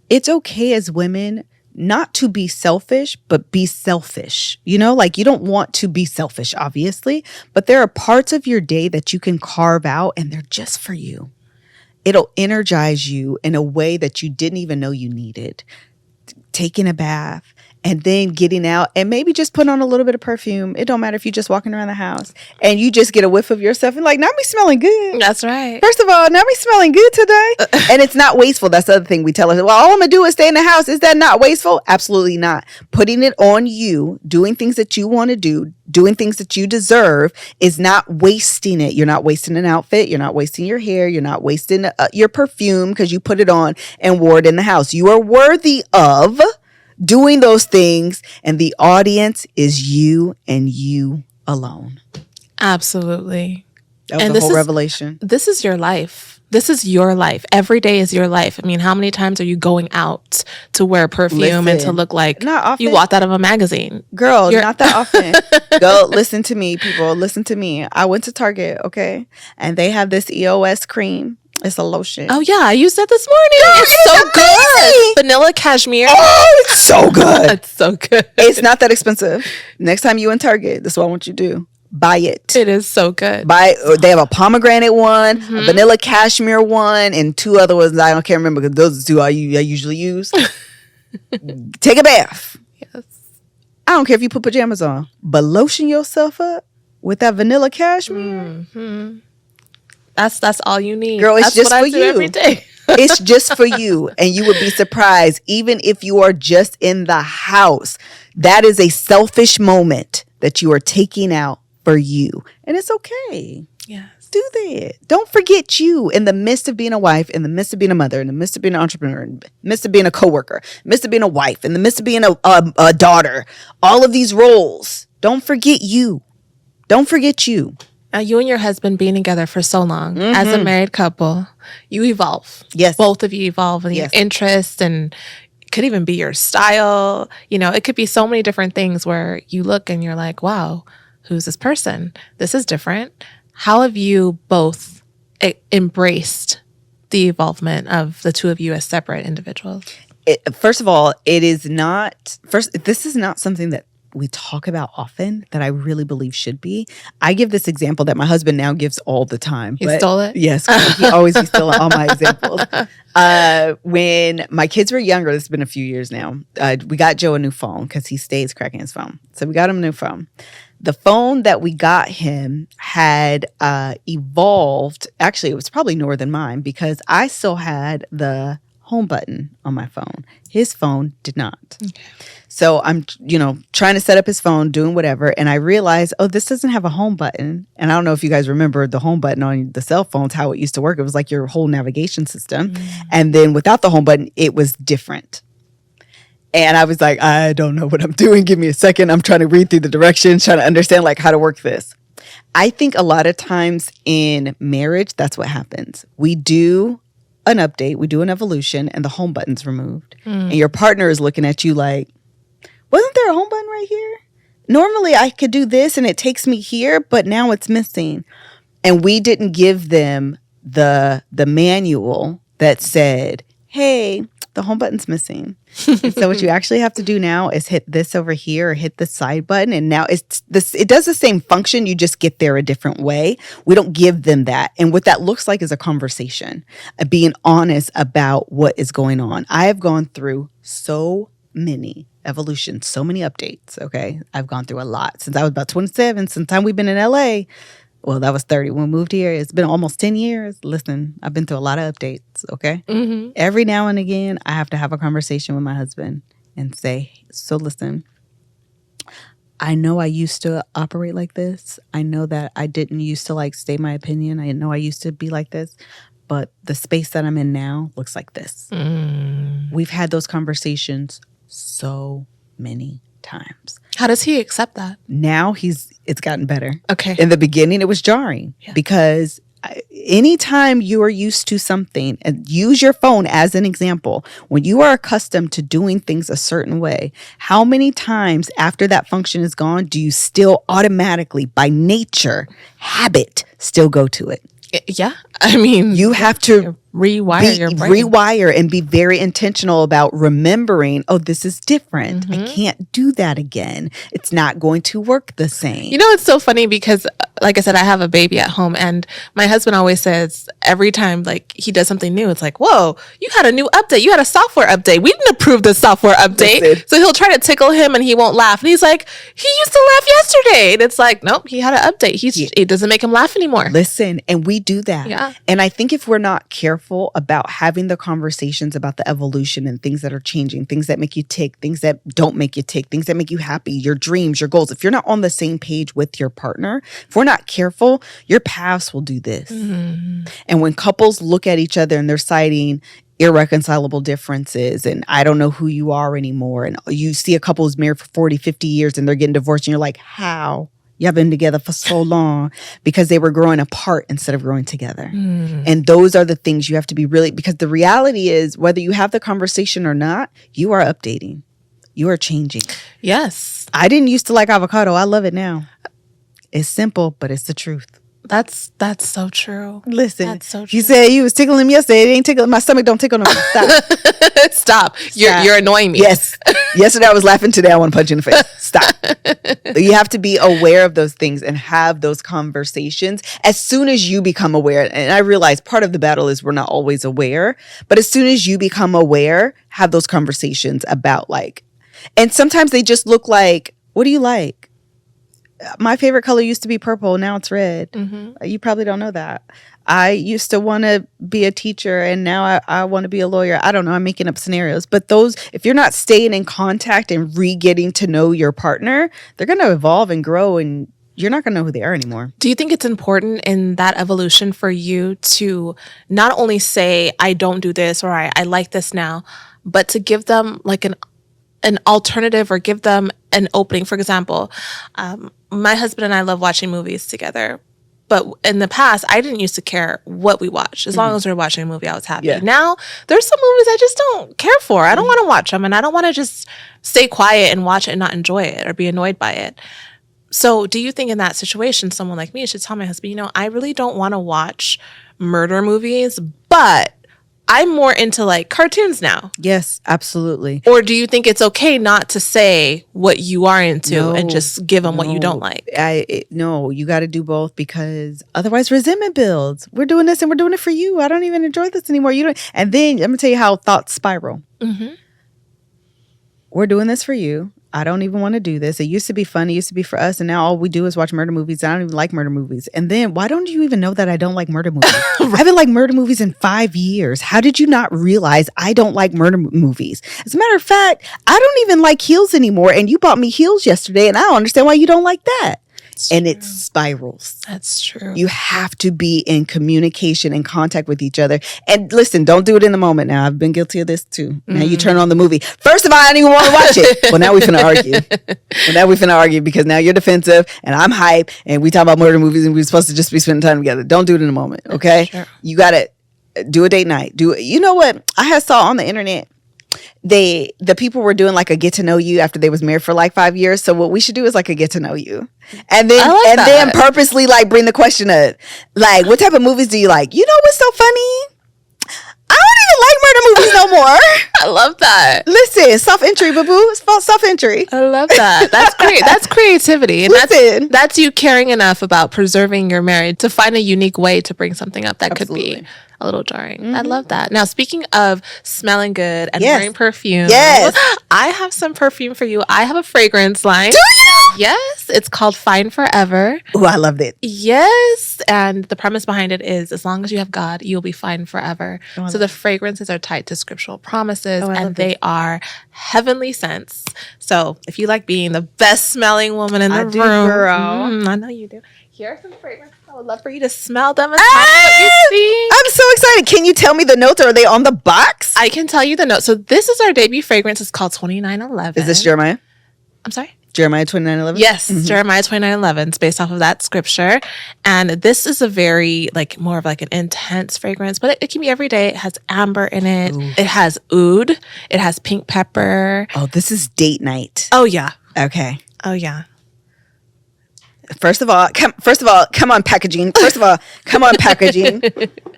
it's okay as women not to be selfish, but be selfish. You know, like, you don't want to be selfish, obviously, but there are parts of your day that you can carve out and they're just for you. It'll energize you in a way that you didn't even know you needed. Taking a bath and then getting out and maybe just put on a little bit of perfume. It don't matter if you're just walking around the house and you just get a whiff of yourself and like, now me smelling good. That's right. First of all, now me smelling good today. And it's not wasteful. That's the other thing we tell us. Well, all I'm going to do is stay in the house. Is that not wasteful? Absolutely not. Putting it on you, doing things that you want to do, doing things that you deserve is not wasting it. You're not wasting an outfit. You're not wasting your hair. You're not wasting your perfume because you put it on and wore it in the house. You are worthy of doing those things, and the audience is you and you alone. Absolutely. That was a whole revelation. This is your life. This is your life. Every day is your life. I mean, how many times are you going out to wear perfume and to look like you walked out of a magazine? Girl, not that often. Go listen to me, people. Listen to me. I went to Target, okay? And they have this EOS cream. It's a lotion. Oh, yeah. I used that this morning. Girl, it's so good. Vanilla cashmere. Oh, it's so good. It's so good. It's not that expensive. Next time you in Target, that's what I want you to do. Buy it. It is so good. They have a pomegranate one, a vanilla cashmere one, and two other ones I can't remember because those are two I usually use. Take a bath. Yes. I don't care if you put pajamas on, but lotion yourself up with that vanilla cashmere. That's all you need. Girl, it's just for you. Every day. It's just for you. And you would be surprised, even if you are just in the house. That is a selfish moment that you are taking out for you. And it's okay. Yes. Do that. Don't forget you in the midst of being a wife, in the midst of being a mother, in the midst of being an entrepreneur, in the midst of being a coworker, in the midst of being a wife, in the midst of being a daughter. All of these roles. Don't forget you. Don't forget you. You and your husband being together for so long as a married couple, you evolve. Yes. Both of you evolve in your interests, and it could even be your style. You know, it could be so many different things where you look and you're like, wow, who's this person? This is different. How have you both embraced the evolvement of the two of you as separate individuals? First of all, this is not something that we talk about often that I really believe should be. I give this example that my husband now gives all the time. He stole it? Yes. He always be stealing all my examples. When my kids were younger, this has been a few years now, we got Joe a new phone because he stays cracking his phone. So we got him a new phone. The phone that we got him had evolved. Actually, it was probably newer than mine because I still had the home button on my phone. His phone did not. Okay. So I'm, trying to set up his phone, doing whatever. And I realized, this doesn't have a home button. And I don't know if you guys remember the home button on the cell phones, how it used to work. It was like your whole navigation system. And then without the home button, it was different. And I was like, I don't know what I'm doing. Give me a second. I'm trying to read through the directions, trying to understand how to work this. I think a lot of times in marriage, that's what happens. We do an update, we do an evolution, and the home button's removed. And your partner is looking at you like, wasn't there a home button right here? Normally I could do this and it takes me here, but now it's missing. And we didn't give them the manual that said, hey, the home button's missing. And so what you actually have to do now is hit this over here or hit the side button. And now it does the same function. You just get there a different way. We don't give them that. And what that looks like is a conversation, being honest about what is going on. I have gone through so many evolutions, so many updates. Okay. I've gone through a lot since I was about 27. Since the time we've been in LA. Well, that was 30 when we moved here. It's been almost 10 years. Listen, I've been through a lot of updates, okay? Every now and again, I have to have a conversation with my husband and say, so listen, I know I used to operate like this. I know that I didn't used to state my opinion. I know I used to be like this, but the space that I'm in now looks like this. We've had those conversations so many times. How does he accept that? Now it's gotten better. Okay. In the beginning, it was jarring because anytime you are used to something, and use your phone as an example, when you are accustomed to doing things a certain way, how many times after that function is gone do you still automatically, by nature, habit, still go to it? Yeah. I mean, you have to rewire your brain. Rewire and be very intentional about remembering, oh, this is different. I can't do that again. It's not going to work the same. You know, it's so funny because, like I said, I have a baby at home, and my husband always says every time like he does something new, it's like, whoa, you had a new update. You had a software update. We didn't approve the software update. Listen. So he'll try to tickle him and he won't laugh. And he's like, he used to laugh yesterday. And it's like, nope, he had an update. It doesn't make him laugh anymore. Listen, and we do that. Yeah. And I think if we're not careful about having the conversations about the evolution and things that are changing, things that make you tick, things that don't make you tick, things that make you happy, your dreams, your goals, if you're not on the same page with your partner, if we're not careful, your paths will do this. And when couples look at each other and they're citing irreconcilable differences and I don't know who you are anymore, and you see a couple who's married for 40, 50 years and they're getting divorced and you're like, how? Y'all been together for so long, because they were growing apart instead of growing together. And those are the things you have to be really, because the reality is whether you have the conversation or not, you are updating. You are changing. Yes. I didn't used to like avocado. I love it now. It's simple, but it's the truth. That's so true. Listen, That's so true. you said you was tickling him yesterday. It ain't tickling. My stomach don't tickle no more. Stop. Stop. You're annoying me. Yes. Yesterday I was laughing. Today I want to punch you in the face. Stop. You have to be aware of those things and have those conversations as soon as you become aware. And I realize part of the battle is we're not always aware. But as soon as you become aware, have those conversations about like, and sometimes they just look like, what do you like? My favorite color used to be purple. Now it's red. You probably don't know that. I used to want to be a teacher and now I want to be a lawyer. I don't know. I'm making up scenarios. But those, if you're not staying in contact and getting to know your partner, they're going to evolve and grow and you're not going to know who they are anymore. Do you think it's important in that evolution for you to not only say, I don't do this or I like this now, but to give them like an alternative or give them an opening? For example, my husband and I love watching movies together. But in the past, I didn't used to care what we watched. As long as we were watching a movie, I was happy. Yeah. Now, there's some movies I just don't care for. I don't want to watch them. And I don't want to just stay quiet and watch it and not enjoy it or be annoyed by it. So do you think in that situation, someone like me should tell my husband, I really don't want to watch murder movies, but I'm more into like cartoons now? Yes, absolutely. Or do you think it's okay not to say what you are into and just give them what you don't like? No, you got to do both, because otherwise resentment builds. We're doing this and we're doing it for you. I don't even enjoy this anymore. You don't. And then I'm gonna tell you how thoughts spiral. We're doing this for you. I don't even want to do this. It used to be fun. It used to be for us. And now all we do is watch murder movies. I don't even like murder movies. And then why don't you even know that I don't like murder movies? I haven't liked murder movies in 5 years. How did you not realize I don't like murder movies? As a matter of fact, I don't even like heels anymore. And you bought me heels yesterday. And I don't understand why you don't like that. And it spirals. That's true. You have to be in communication and contact with each other. And listen, don't do it in the moment. Now, I've been guilty of this too. Now you turn on the movie. First of all, I didn't even want to watch it. Well, now we finna argue. Because now you're defensive and I'm hype and we talk about murder movies and we're supposed to just be spending time together. Don't do it in the moment, okay? Sure. You got to do a date night. You know what? I had saw on the internet, the people were doing like a get to know you after they was married for like 5 years. So what we should do is like a get to know you, and then purposely like bring the question up, like, what type of movies do you like? You know what's so funny? I don't even like murder movies no more. I love that. Listen, self-entry, boo-boo. It's self-entry. I love that. That's great. That's creativity. And that's you caring enough about preserving your marriage to find a unique way to bring something up that could be a little jarring. I love that. Now, speaking of smelling good and wearing perfume, I have some perfume for you. I have a fragrance line. Do you? Yes. It's called Fine Forever. Oh, I loved it. Yes. And the premise behind it is, as long as you have God, you'll be fine forever. So the fragrances are tied to scriptural promises, and they are heavenly scents. So if you like being the best smelling woman in the room, girl. I know you do. Here are some fragrances. I would love for you to smell them and tell me what you see. I'm so excited. Can you tell me the notes? Are they on the box? I can tell you the notes. So this is our debut fragrance. It's called 2911. Is this Jeremiah? I'm sorry? Jeremiah 29:11. Yes, Jeremiah 29:11. It's based off of that scripture. And this is a very, like, more of like an intense fragrance, but it can be every day. It has amber in it. Ooh. It has oud. It has pink pepper. Oh, this is date night. Oh, yeah. Okay. Oh, yeah. First of all, come on packaging.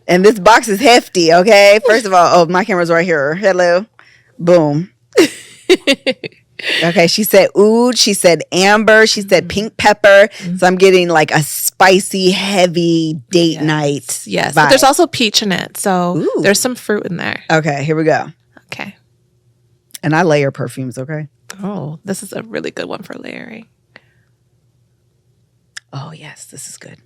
And this box is hefty, okay? First of all, my camera's right here. Hello. Boom. Okay, she said oud, she said amber, she said pink pepper. So I'm getting like a spicy, heavy date night. Yes, vibe. but there's also peach in it. So there's some fruit in there. Okay, here we go. Okay. And I layer perfumes, okay? Oh, this is a really good one for layering. Oh, yes, this is good.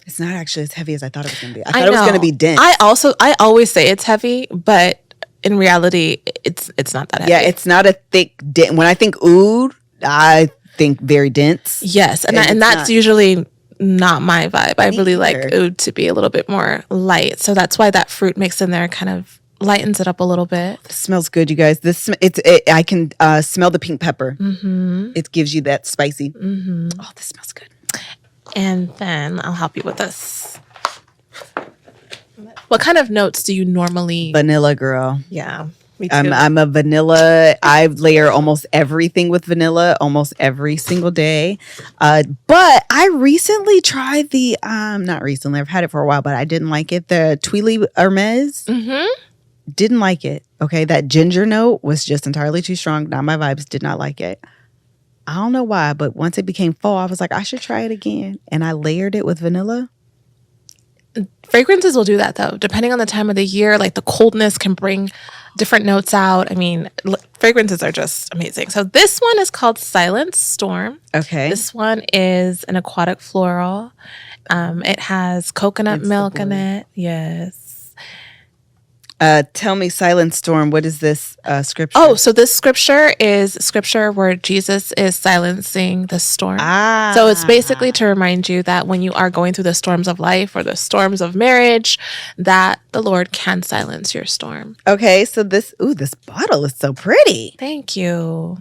It's not actually as heavy as I thought it was going to be. I thought it was going to be dense. I always say it's heavy, but in reality, it's not that heavy. Yeah, it's not a thick dent. When I think oud, I think very dense. Yes, and that's usually not my vibe. I really like oud to be a little bit more light. So that's why that fruit mix in there kind of lightens it up a little bit. This smells good, you guys. I can smell the pink pepper. Mm-hmm. It gives you that spicy. Mm-hmm. Oh, this smells good. And then I'll help you with this. What kind of notes do you normally? Vanilla, girl. Yeah, me too. I'm a vanilla. I layer almost everything with vanilla almost every single day. But I recently tried the, not recently, I've had it for a while, but I didn't like it. The Tuile Hermes. Mm-hmm. Didn't like it. Okay, that ginger note was just entirely too strong. Not my vibes. Did not like it. I don't know why, but once it became fall, I was like, I should try it again. And I layered it with vanilla. Fragrances will do that though. Depending on the time of the year, like the coldness can bring different notes out. I mean, fragrances are just amazing. So this one is called Silent Storm. Okay. This one is an aquatic floral. It has coconut milk in it. Yes. Tell me, Silent Storm, what is this scripture? Oh, so this scripture is scripture where Jesus is silencing the storm. So it's basically to remind you that when you are going through the storms of life or the storms of marriage, that the Lord can silence your storm. Okay, so this bottle is so pretty. Thank you.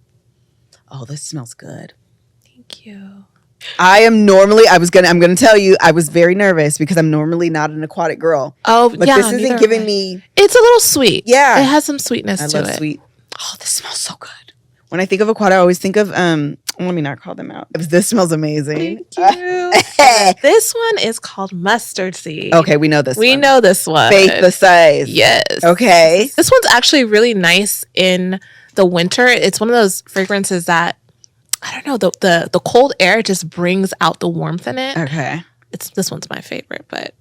Oh, this smells good. Thank you. I'm gonna tell you, I was very nervous because I'm normally not an aquatic girl. Oh, but yeah. This isn't giving me. It's a little sweet. Yeah. It has some sweetness to it. I love sweet. Oh, this smells so good. When I think of aquatic, I always think of, let me not call them out. This smells amazing. Thank you. This one is called Mustard Seed. Okay, we know this one. We know this one. Faith the size. Yes. Okay. This one's actually really nice in the winter. It's one of those fragrances that, I don't know, the cold air just brings out the warmth in it. Okay. This one's my favorite, but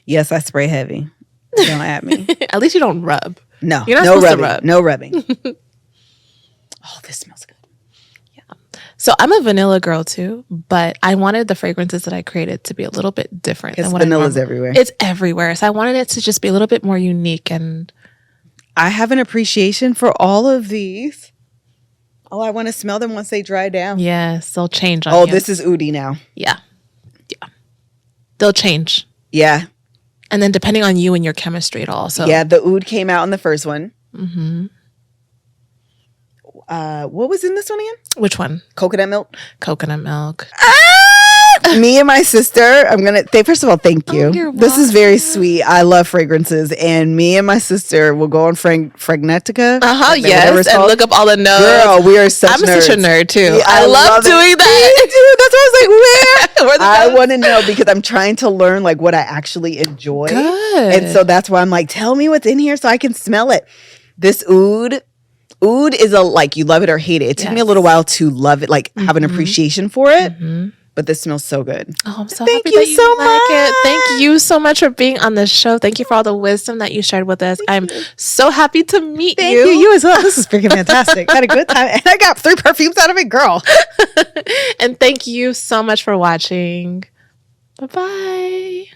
yes, I spray heavy. Don't at me. At least you don't rub. No, you're not no supposed rubbing. to rub. No rubbing. Oh, this smells good. Yeah. So I'm a vanilla girl too, but I wanted the fragrances that I created to be a little bit different. Because vanilla's everywhere. It's everywhere. So I wanted it to just be a little bit more unique, and I have an appreciation for all of these. Oh, I want to smell them once they dry down. Yes, they'll change on you. Oh, this is oudi now. Yeah. Yeah. They'll change. Yeah. And then depending on you and your chemistry, it'll also. Yeah, the oud came out in the first one. Mm-hmm. What was in this one again? Which one? Coconut milk. Coconut milk. Me and my sister, I'm going to, first of all, thank you. You're This is very sweet. I love fragrances. And me and my sister will go on Fragnetica. Yes. And look up all the notes. Girl, we are such I'm nerds. such a nerd too. Yeah, I love doing that. Me too. That's why I was like, where? I notes? want to know because I'm trying to learn like what I actually enjoy. Good. And so that's why I'm like, tell me what's in here so I can smell it. This oud is you love it or hate it. It took me a little while to love it, have an appreciation for it. Mm-hmm. But this smells so good. Oh, I'm so happy that you so like much. it. Thank you so much for being on this show. Thank you for all the wisdom that you shared with us. I'm so happy to meet you. Thank you. You as well. This is freaking fantastic. I had a good time. And I got 3 perfumes out of it, girl. And thank you so much for watching. Bye-bye.